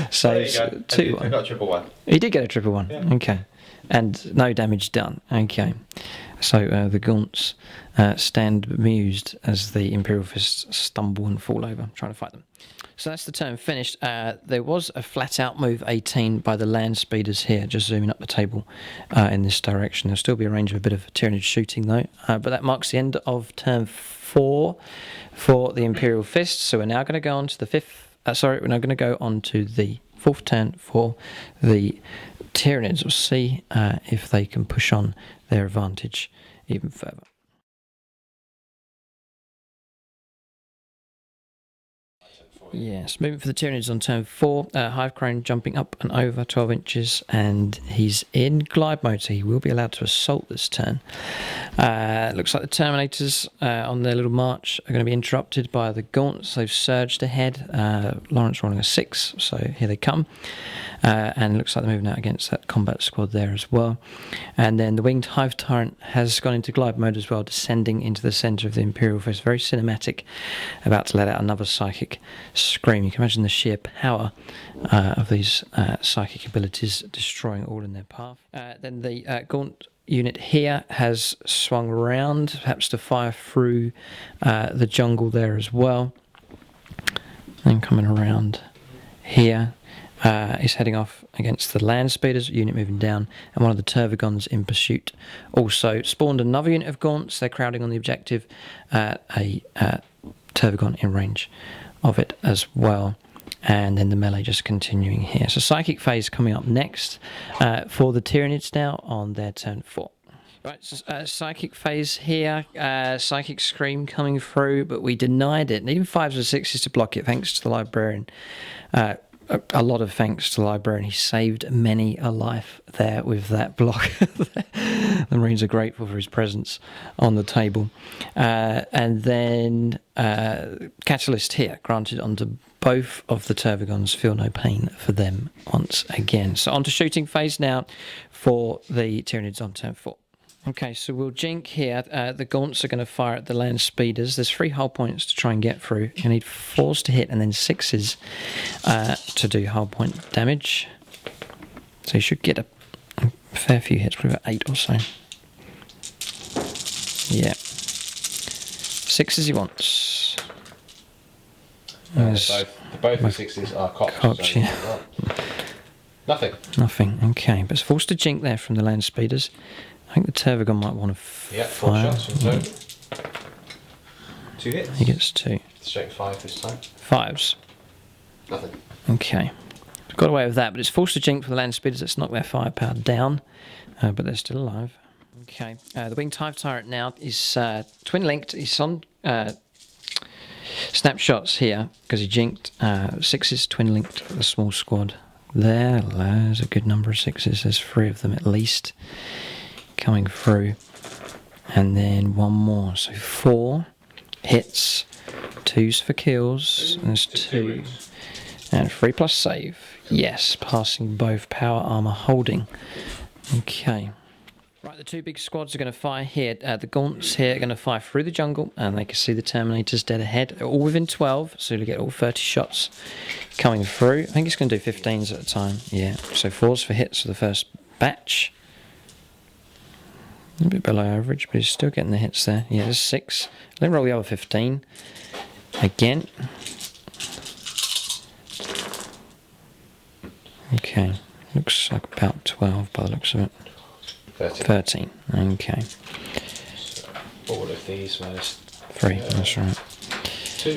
Saves 2. I got a triple 1. He did get a triple 1. Yeah. Okay. And no damage done. Okay. So the gaunts stand bemused as the Imperial Fists stumble and fall over, trying to fight them. So that's the turn finished. There was a flat-out move 18 by the land speeders here, just zooming up the table in this direction. There'll still be a range of a bit of Tyranid shooting, though. But that marks the end of turn 4 for the Imperial Fists. So we're now going to go on to the we're now going to go on to the 4th turn for the Tyranids. We'll see if they can push on their advantage even further. Yes, moving for the Tyranids on turn 4. Hive Crone jumping up and over 12 inches, and he's in glide mode, so he will be allowed to assault this turn. Looks like the Terminators on their little march are going to be interrupted by the Gaunts. They've surged ahead. Lawrence rolling a 6, so here they come. And it looks like they're moving out against that combat squad there as well. And then the Winged Hive Tyrant has gone into glide mode as well, descending into the centre of the Imperial Fist. Very cinematic, about to let out another psychic scream. You can imagine the sheer power of these psychic abilities destroying all in their path. Then the Gaunt unit here has swung around, perhaps to fire through the jungle there as well. Then coming around here. Is heading off against the land speeders, unit moving down, and one of the Tervigons in pursuit. Also spawned another unit of Gaunts. They're crowding on the objective. A Tervigon in range of it as well. And then the melee just continuing here. So Psychic Phase coming up next for the Tyranids now on their turn 4. Right, psychic phase here, psychic scream coming through, but we denied it. Needing 5s or 6s to block it, thanks to the librarian. A lot of thanks to the librarian. He saved many a life there with that block. The Marines are grateful for his presence on the table. And then Catalyst here, granted onto both of the Tervagons. Feel no pain for them once again. So on to shooting phase now for the Tyranids on turn 4. Okay, so we'll jink here. The gaunts are going to fire at the land speeders. There's 3 hull points to try and get through. You need 4s to hit and then 6s to do hull point damage. So you should get a fair few hits, probably about 8 or so. Yeah. 6s he wants. Both the 6s are cocked. So yeah. Nothing. Nothing, okay. But it's forced to jink there from the land speeders. I think the Tervagon might want to fire. 4 shots from total. 2 hits. He gets 2. Straight 5 this time. 5s. Nothing. Okay. Got away with that, but it's forced to jink for the land speeders. Let's knock their firepower down, but they're still alive. Okay. The Winged Hive Tyrant now is twin linked. He's on snapshots here because he jinked. 6s twin linked the small squad. There's a good number of 6s. There's 3 of them at least coming through, and then 1 more, so 4 hits, 2s for kills. There's 2 and 3 plus save. Yes, passing both power armor holding. Okay, right, the 2 big squads are going to fire here. The gaunts here are going to fire through the jungle, and they can see the Terminators dead ahead. They're all within 12, so you'll get all 30 shots coming through. I think it's going to do 15s at a time. Yeah, so 4s for hits for the first batch. A bit below average, but he's still getting the hits there. Yeah, there's 6. Let me roll the other 15 again. Okay, looks like about 12 by the looks of it. 13. Okay. So all of these minus 3. That's right. 2.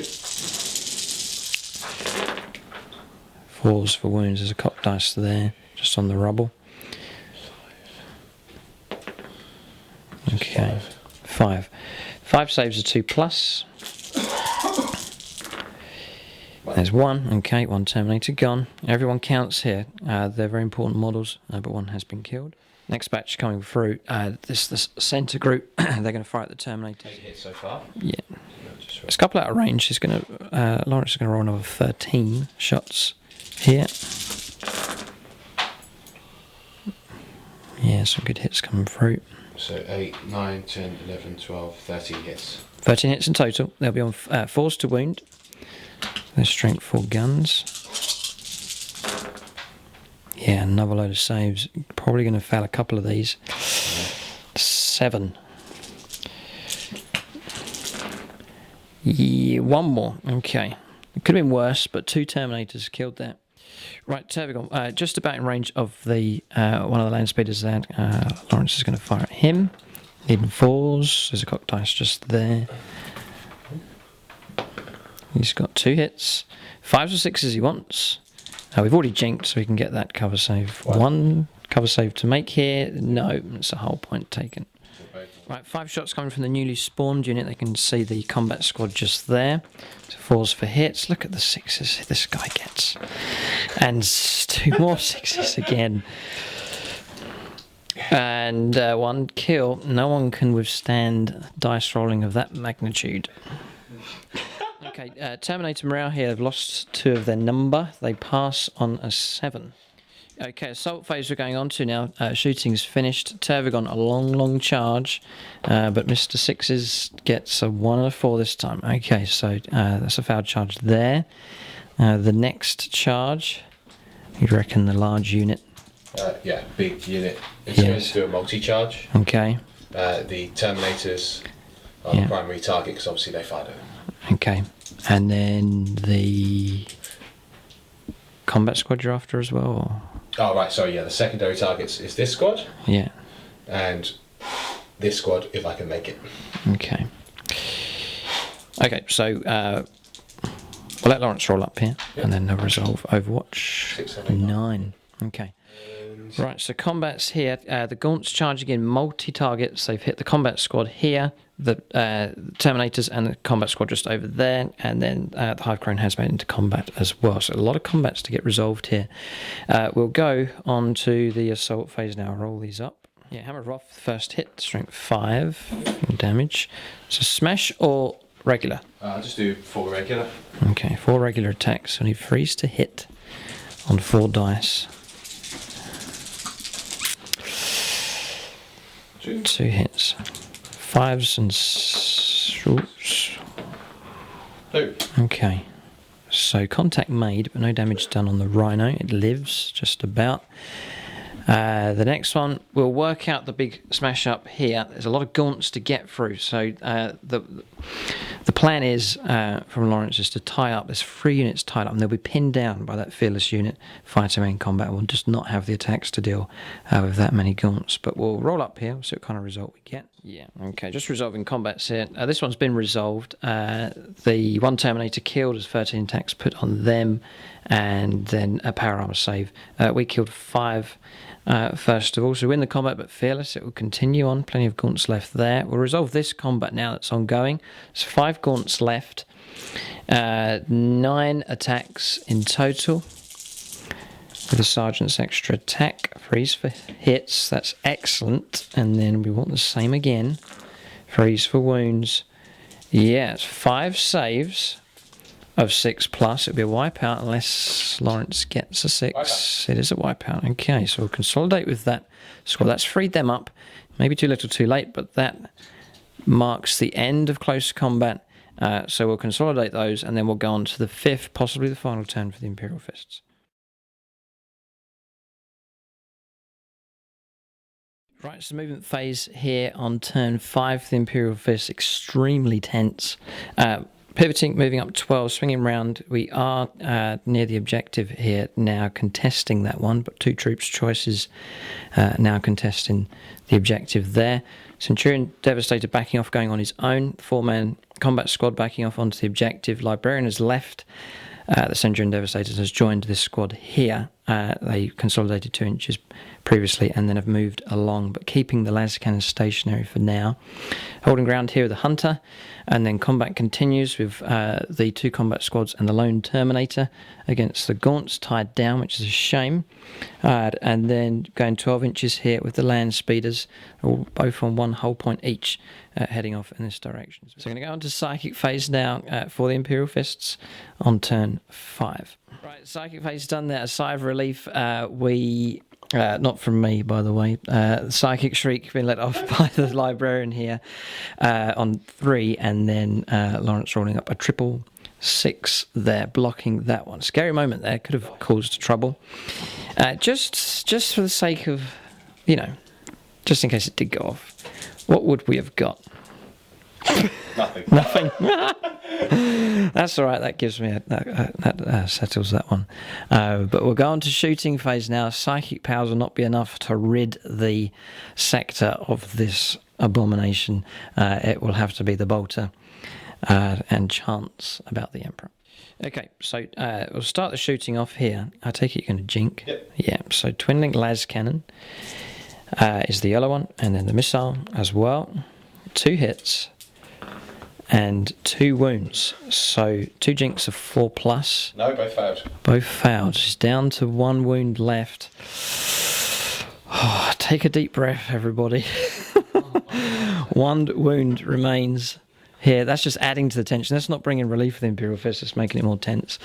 4s for wounds. There's a cock dice there, just on the rubble. Okay, 5. 5 saves are 2 plus. There's 1. Okay, 1 Terminator gone. Everyone counts here. They're very important models, but 1 has been killed. Next batch coming through. This centre group. They're going to fire at the Terminator. 8 hits so far. Yeah. It's a couple out of range. She's going to. Lawrence is going to roll another 13 shots here. Yeah, some good hits coming through. So 8, 9, 10, 11, 12, 13 hits. 13 hits in total. They'll be on 4s to wound. They're strength 4 guns. Yeah, another load of saves. Probably going to fail a couple of these. 7. Yeah, 1 more. Okay. It could have been worse, but 2 Terminators killed that. Right, Tervagon, just about in range of the one of the land speeders there. Lawrence is going to fire at him. Needing 4s. There's a cock dice just there. He's got 2 hits. 5s or 6s he wants. We've already jinked, so we can get that cover save. 1 cover save to make here. No, it's a whole point taken. Right, 5 shots coming from the newly spawned unit. They can see the combat squad just there. So 4s for hits. Look at the 6s this guy gets. And 2 more 6s again. And 1 kill. No one can withstand dice rolling of that magnitude. Okay, Terminator morale here have lost 2 of their number. They pass on a 7. Okay, assault phase we're going on to now. Shooting's finished. Tervagon, a long charge, but Mr. Sixes gets a 1 and a 4 this time. Okay, so that's a foul charge there. The next charge, you reckon the large unit? Yeah, big unit. It's going to do a multi-charge. Okay. The Terminators are the primary target because obviously they fired it. Okay, and then the combat squad you're after as well? Or? Oh, right, so yeah, the secondary targets is this squad. Yeah. And this squad, if I can make it. Okay. Okay, so we'll let Lawrence roll up here, and then resolve Overwatch. 6, 7, 8, 9. Okay. wounds. Right, so combat's here. The Gaunts charging in multi-targets. They've hit the combat squad here, the Terminators, and the combat squad just over there. And then the Hive Crone has made into combat as well. So a lot of combats to get resolved here. We'll go on to the assault phase now. Roll these up. Yeah, Hammer of Wrath, first hit, strength 5 damage. So smash or regular? I'll just do 4 regular. Okay, 4 regular attacks. So I need freeze to hit on 4 dice. 2 hits. 5s and oops. 2. Okay. So contact made, but no damage done on the Rhino. It lives just about. The next one, we'll work out the big smash up here. There's a lot of gaunts to get through, so the plan is from Lawrence is to tie up. There's 3 units tied up, and they'll be pinned down by that fearless unit fighting in combat. We'll just not have the attacks to deal with that many gaunts. But we'll roll up here, see what kind of result we get. Yeah, okay, just resolving combats here. This one's been resolved. The one Terminator killed as 13 attacks put on them, and then a power armor save. We killed 5. First of all, so win the combat but fearless. It will continue on. Plenty of gaunts left there. We'll resolve this combat now that's ongoing. There's 5 gaunts left. 9 attacks in total. With a sergeant's extra attack. Freeze for hits. That's excellent. And then we want the same again. Freeze for wounds. Yeah, it's 5 saves of 6+. It'll be a wipeout unless Lawrence gets a 6. Wipeout. It is a wipeout. Okay, so we'll consolidate with that squad. That's freed them up. Maybe too little too late, but that marks the end of close combat. So we'll consolidate those, and then we'll go on to the 5th, possibly the final turn for the Imperial Fists. Right, so movement phase here on turn 5 for the Imperial Fists. Extremely tense. Pivoting, moving up 12, swinging round. We are near the objective here now, contesting that one, but 2 troops choices now contesting the objective there. Centurion Devastator backing off, going on his own. 4-man combat squad backing off onto the objective. Librarian has left. The Centurion Devastator has joined this squad here. They consolidated 2 inches previously and then have moved along, but keeping the las cannons stationary for now. Holding ground here with the Hunter, and then combat continues with the 2 combat squads and the lone Terminator against the Gaunts, tied down, which is a shame. And then going 12 inches here with the land speeders, all both on 1 hull point each, heading off in this direction. So I'm going to go on to Psychic phase now for the Imperial Fists on turn 5. Right, Psychic phase done there. A sigh of relief. Not from me, by the way. Psychic Shriek being let off by the Librarian here on 3, and then Lawrence rolling up a 666 there, blocking that one. Scary moment there, could have caused trouble. Just for the sake of, just in case it did go off, what would we have got? Nothing. Nothing. That's all right. That gives me that settles that one. But we'll go on to shooting phase now. Psychic powers will not be enough to rid the sector of this abomination. It will have to be the bolter and chance about the Emperor. Okay, so we'll start the shooting off here. I take it you're going to jink. Yep. Yeah. So twin link las cannon is the yellow one, and then the missile as well. 2 hits. And 2 wounds, so 2 jinks of 4+. No, both failed. Both failed. She's down to 1 wound left. Oh, take a deep breath, everybody. 1 wound remains here. That's just adding to the tension. That's not bringing relief for the Imperial Fist. It's making it more tense.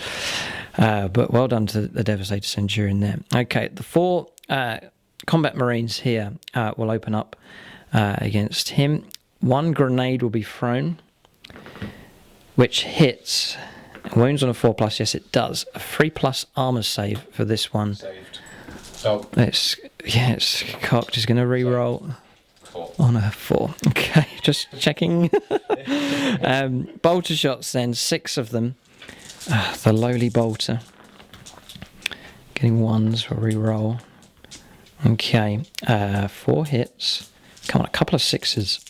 But well done to the Devastator Centurion there. Okay, the 4 combat Marines here will open up against him. 1 grenade will be thrown, which hits. Wounds on a 4+, yes it does. A 3+ armor save for this one. Saved. Oh. It's cocked. He's going to re-roll 4. on a 4. Okay, just checking. Bolter shots then, 6 of them. The lowly bolter. Getting 1s for re-roll. Okay, 4 hits. Come on, a couple of 6s.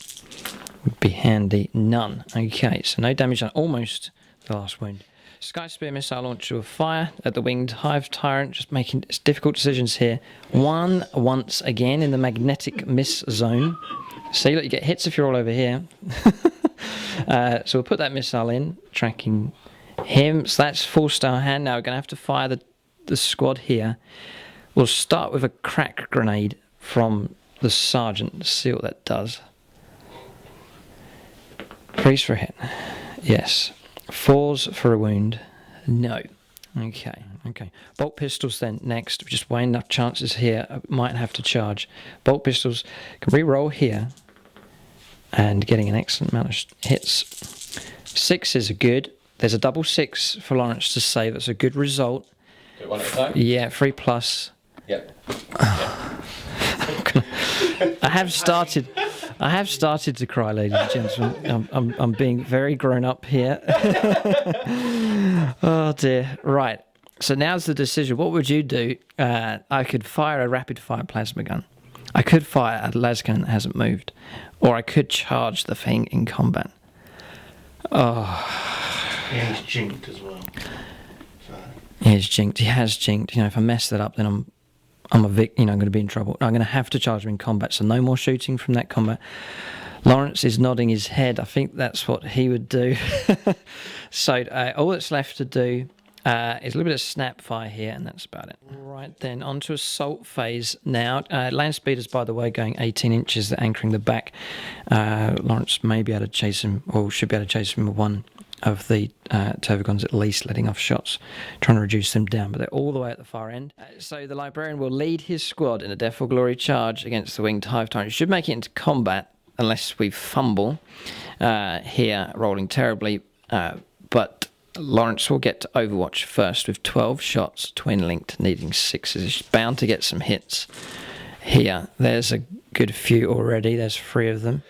Would be handy. None. Okay, so no damage on almost the last wound. Sky Spear missile launcher with fire at the winged hive tyrant, just making difficult decisions here. One once again in the magnetic miss zone. See, look, you get hits if you're all over here. So we'll put that missile in, tracking him. So that's full star hand. Now we're going to have to fire the squad here. We'll start with a crack grenade from the sergeant. See what that does. Freeze for a hit. Yes. 4s for a wound. No. Okay. Bolt pistols then next. We're just weighing up chances here. I might have to charge. Bolt pistols can re-roll here. And getting an excellent amount of hits. 6s are good. There's a double 6 for Lawrence to save. That's a good result. Do it one at a time? Yeah, 3+. Yep. I have started to cry, ladies and gentlemen. I'm being very grown up here. Oh dear. Right. So now's the decision. What would you do? I could fire a rapid fire plasma gun. I could fire a las cannon that hasn't moved, or I could charge the thing in combat. Oh. Yeah, he's jinked as well. So. He's jinked. He has jinked. You know, if I mess that up, then I'm I'm going to be in trouble. I'm going to have to charge him in combat, so no more shooting from that combat. Lawrence is nodding his head. I think that's what he would do. So all that's left to do is a little bit of snap fire here, and that's about it. Right then, on to assault phase now. Land speeders, by the way, going 18 inches. They're anchoring the back. Lawrence may be able to chase him, or should be able to chase him with one of the Tervagons at least, letting off shots, trying to reduce them down, but they're all the way at the far end. So the Librarian will lead his squad in a Death or Glory charge against the Winged Hive Tyrant. He should make it into combat, unless we fumble here, rolling terribly, but Lawrence will get to Overwatch first with 12 shots, twin linked, needing 6s. He's bound to get some hits here. There's a good few already, there's 3 of them.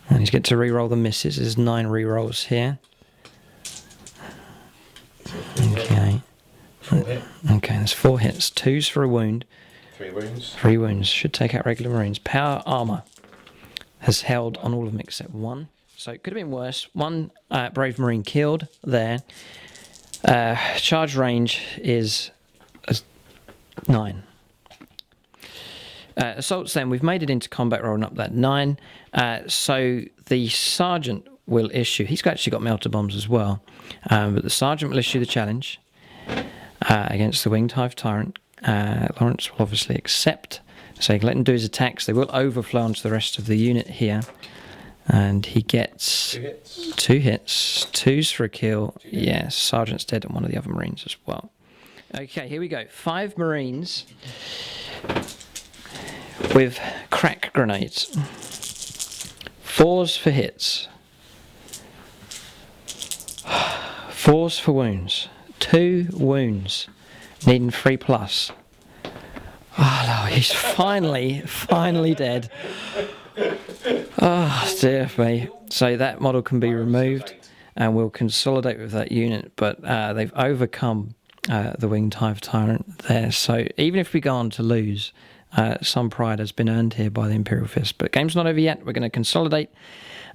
And he's going to re-roll the misses. There's 9 re-rolls here. Okay. Okay, there's 4 hits. 2s for a wound. 3 wounds. 3 wounds. Should take out regular Marines. Power armor has held on all of them except 1. So it could have been worse. 1 brave Marine killed there. Charge range is 9. Assaults then, we've made it into combat, rolling up that 9. So the Sergeant will issue, he's actually got melter bombs as well, but the Sergeant will issue the challenge against the Winged Hive Tyrant. Lawrence will obviously accept, so you can let him do his attacks. They will overflow onto the rest of the unit here. And he gets 2 hits, 2s for a kill. Yes, Sergeant's dead and one of the other Marines as well. Okay, here we go. 5 Marines with crack grenades. 4s for hits. 4s for wounds. 2 wounds. Needing 3+. Oh no, he's finally dead. Oh dear me. So that model can be removed and we'll consolidate with that unit, but they've overcome the Winged Hive Tyrant there. So even if we go on to lose, some pride has been earned here by the Imperial Fists. But game's not over yet. We're going to consolidate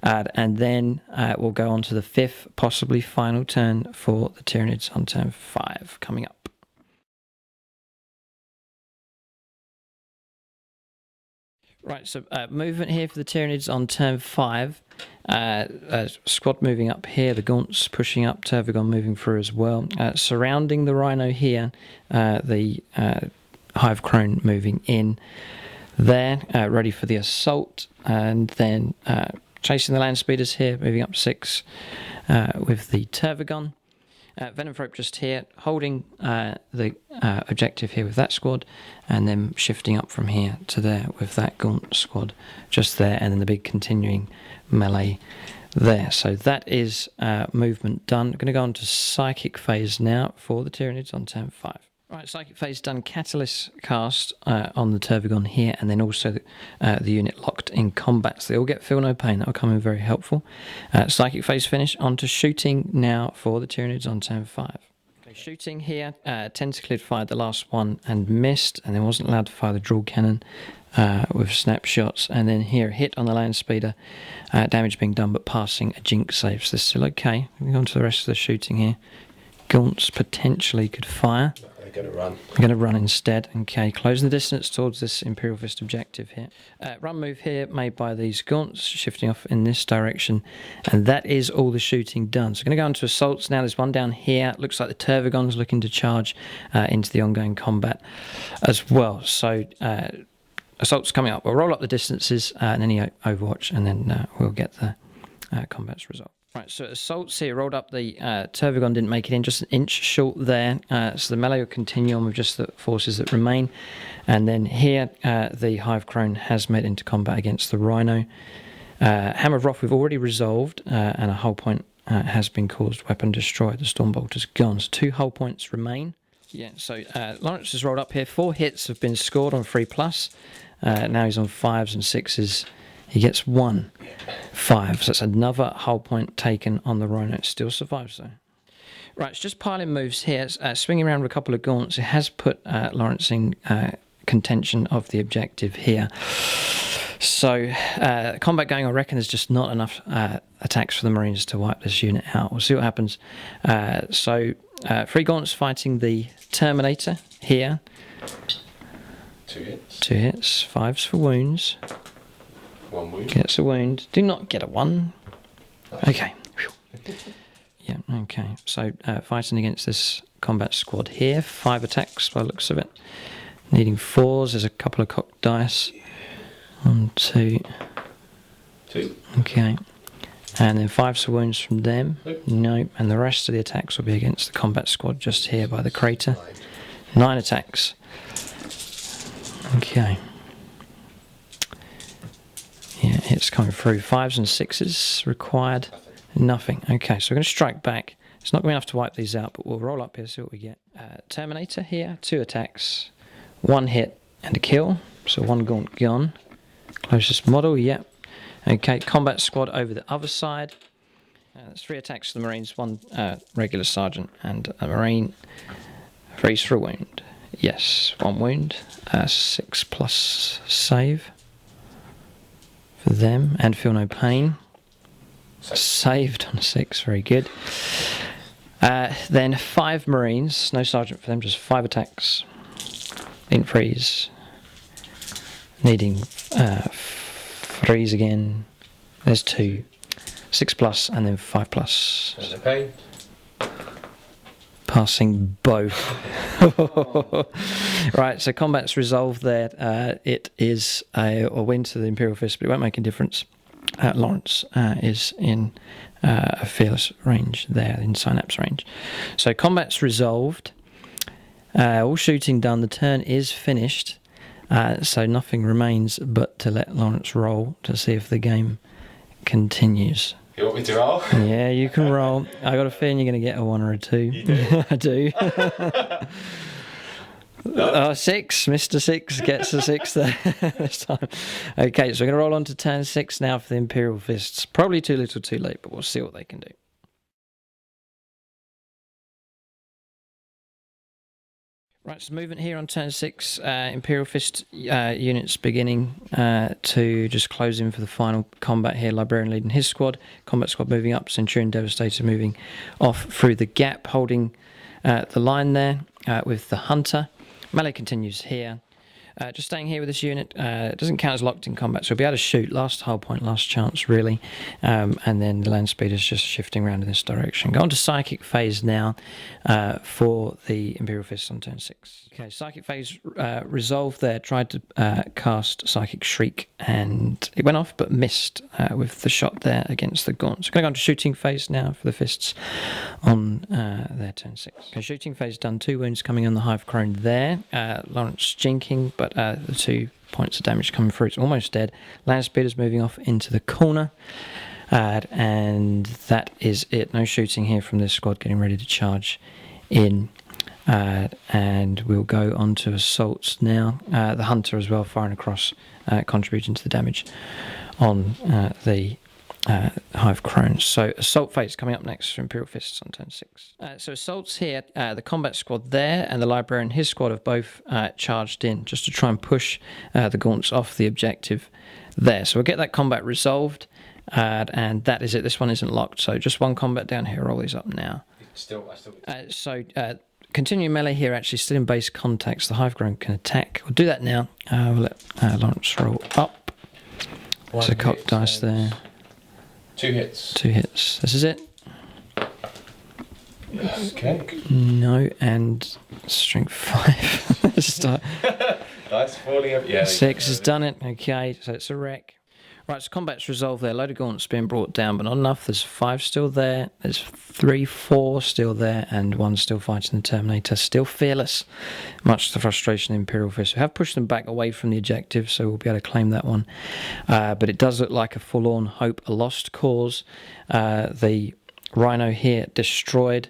and then we'll go on to the 5th, possibly final turn for the Tyranids on turn 5 coming up. Right, so movement here for the Tyranids on turn 5. Squad moving up here, the Gaunts pushing up, Tervagon moving through as well. Surrounding the Rhino here, the Hive Crone moving in there, ready for the assault. And then chasing the Land Speeders here, moving up 6 with the Tervagon. Venomthrope just here, holding the objective here with that squad, and then shifting up from here to there with that Gaunt squad just there, and then the big continuing melee there. So that is movement done. We're going to go on to Psychic Phase now for the Tyranids on turn 5. Right, Psychic Phase done, Catalyst cast on the Tervagon here, and then also the unit locked in combat. So they all get Feel No Pain. That will come in very helpful. Psychic Phase finish, on to shooting now for the Tyranids on turn 5. Okay, Shooting here, Tentaclid fired the last one and missed, and then wasn't allowed to fire the draw cannon with snapshots. And then here, hit on the land speeder, damage being done but passing a jinx save. So this is still okay. Moving on to the rest of the shooting here. Gaunts potentially could fire. They're going to run. They're going to run instead. Okay, closing the distance towards this Imperial Fist objective here. Run move here made by these Gaunts, shifting off in this direction. And that is all the shooting done. So we're going to go on to assaults now. There's one down here. Looks like the Tervagon's looking to charge into the ongoing combat as well. So assaults coming up. We'll roll up the distances and any Overwatch, and then we'll get the combat's result. Right, so assaults here, rolled up the Tervagon, didn't make it in, just an inch short there. So the melee will continue on with just the forces that remain. And then here, the Hive Crone has made into combat against the Rhino. Hammer of Wrath we've already resolved, and a hull point has been caused. Weapon destroyed, the Stormbolt is gone. So 2 hull points remain. Yeah, so Lawrence has rolled up here. 4 hits have been scored on 3+. Now he's on 5s and 6s. He gets 1 5, so that's another hull point taken on the Rhino. It still survives though. Right, it's just piling moves here. Swinging around with a couple of Gaunts. It has put Lawrence in contention of the objective here. So combat going, I reckon there's just not enough attacks for the Marines to wipe this unit out. We'll see what happens. 3 Gaunts fighting the Terminator here. 2 hits. 2 hits, 5s for wounds. 1 wound. Gets a wound. Do not get a 1. Okay. Yeah, okay. So fighting against this combat squad here. 5 attacks by the looks of it. Needing 4s. There's a couple of cocked dice. 1, 2. 2. Okay. And then 5 wounds from them. Nope. Nope. And the rest of the attacks will be against the combat squad just here by the crater. 9 attacks. Okay. Yeah, it's coming through. 5s and 6s required. Nothing. Okay, so we're going to strike back. It's not going to be enough to wipe these out, but we'll roll up here, see what we get. Terminator here, 2 attacks, 1 hit and a kill. So 1 Gaunt gone. Closest model, yep. Okay, combat squad over the other side. That's 3 attacks for the Marines, 1 regular sergeant and a Marine. 3's for a wound. Yes, 1 wound. 6+ save for them, and feel no pain. Saved on 6, very good. Then 5 Marines, no sergeant for them, just 5 attacks. In freeze. Needing 3s again. There's 2. 6+ and then 5+. There's a pain. Passing both. Right, so combat's resolved there. It is a win to the Imperial Fist, but it won't make a difference. Lawrence is in a fearless range there, in Synapse range. So combat's resolved. All shooting done. The turn is finished. So nothing remains but to let Lawrence roll to see if the game continues. You want me to roll? Yeah, you can roll. I got a feeling you're going to get a 1 or a 2. You do? I do. No. 6. Mr. 6 gets a 6 there this time. Okay, so we're going to roll on to turn 6 now for the Imperial Fists. Probably too little too late, but we'll see what they can do. Right, so movement here on turn 6. Imperial Fist units beginning to just close in for the final combat here. Librarian leading his squad. Combat squad moving up. Centurion Devastator moving off through the gap, holding the line there with the Hunter. Melee continues here. Just staying here with this unit. It doesn't count as locked in combat, so we'll be able to shoot. Last hull point, last chance, really. And then the land speed is just shifting around in this direction. Go on to Psychic Phase now for the Imperial Fists on turn 6. Okay, Psychic Phase resolved there. Tried to cast Psychic Shriek, and it went off, but missed with the shot there against the Gaunt. So going to go on to Shooting Phase now for the Fists on their turn 6. Okay, Shooting Phase done. 2 wounds coming on the Hive Crone there. Lawrence jinking, but the 2 points of damage coming through. It's almost dead. Land Speeder's moving off into the corner. And that is it. No shooting here from this squad, getting ready to charge in. And we'll go on to assaults now. The Hunter as well, firing across, contributing to the damage on the Hive Crones. So Assault Phase coming up next for Imperial Fists on turn 6. So Assault's here, the combat squad there and the Librarian, his squad have both charged in just to try and push the Gaunts off the objective there. So we'll get that combat resolved, and that is it. This one isn't locked, so just one combat down here. Roll these up now. Continue melee here, actually still in base context. The Hive Crown can attack. We'll do that now. We'll let Lawrence roll up. There's a cock dice there. 2 hits. 2 hits. This is it. Okay. No, and strength 5. Start. Dice falling over. Yeah. 6 has done it. Okay, so it's a wreck. Right, so combat's resolved there. A load of gaunts being brought down, but not enough. There's 5 still there. There's 4 still there, and 1 still fighting the Terminator. Still fearless, much to the frustration of Imperial Fists. We have pushed them back away from the objective, so we'll be able to claim that one. But it does look like a forlorn hope, a lost cause. The Rhino here destroyed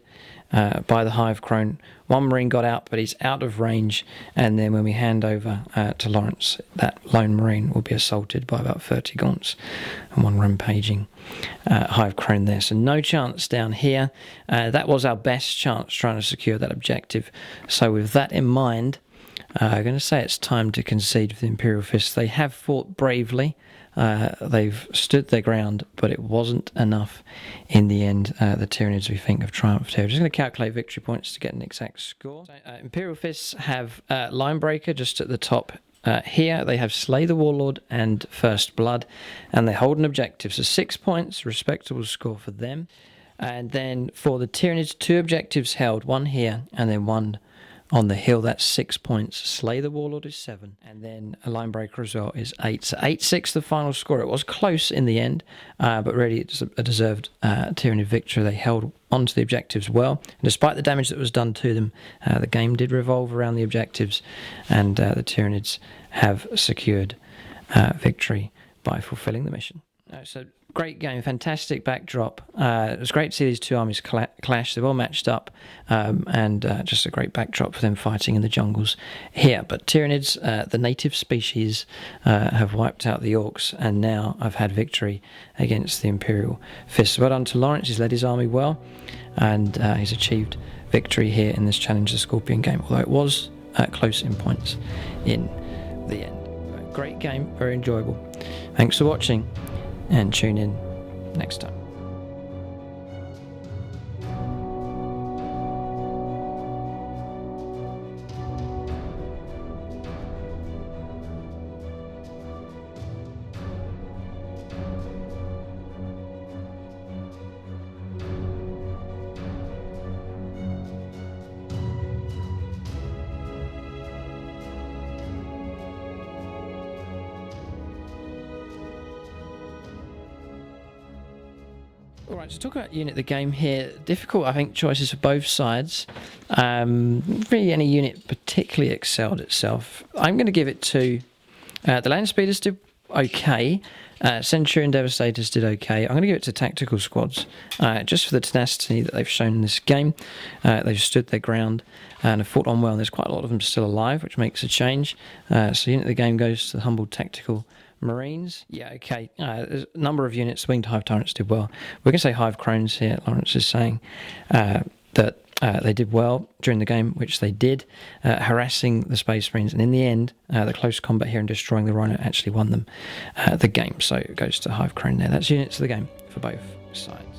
by the Hive Crone. 1 Marine got out, but he's out of range, and then when we hand over to Lawrence, that lone Marine will be assaulted by about 30 gaunts and 1 rampaging Hive Crone there. So no chance down here. That was our best chance trying to secure that objective. So with that in mind, I'm going to say it's time to concede for the Imperial Fists. They have fought bravely. They've stood their ground, but it wasn't enough in the end. The Tyranids, we think, have triumphed here. We're just going to calculate victory points to get an exact score. So, Imperial Fists have Linebreaker just at the top here. They have Slay the Warlord and First Blood, and they hold an objective. So 6 points, respectable score for them. And then for the Tyranids, 2 objectives held, 1 here and then 1 on the hill. That's 6 points. Slay the Warlord is 7, and then a Linebreaker as well is 8. So 8-6 the final score. It was close in the end, but really it's a deserved Tyranid victory. They held onto the objectives well, and despite the damage that was done to them, the game did revolve around the objectives, and the Tyranids have secured victory by fulfilling the mission. So great game, fantastic backdrop. It was great to see these 2 armies clash. They're well matched up, and just a great backdrop for them fighting in the jungles here. But Tyranids, the native species, have wiped out the Orcs, and now I've had victory against the Imperial Fists. Well done to Lawrence. He's led his army well, and he's achieved victory here in this Challenge the Scorpion game, although it was close in points in the end. Great game, very enjoyable. Thanks for watching, and tune in next time. Alright, so talk about unit the game here. Difficult, I think, choices for both sides. Really any unit particularly excelled itself. I'm going to give it to the Land Speeders did okay. Centurion Devastators did okay. I'm going to give it to Tactical Squads, just for the tenacity that they've shown in this game. They've stood their ground and have fought on well, and there's quite a lot of them still alive, which makes a change. So unit of the game goes to the humble Tactical Marines. Yeah, okay. There's a number of units. Winged Hive Tyrants did well. We're going to say Hive Crones here. Lawrence is saying that they did well during the game, which they did, harassing the Space Marines. And in the end, the close combat here and destroying the Rhino actually won them the game. So it goes to Hive Crone there. That's units of the game for both sides.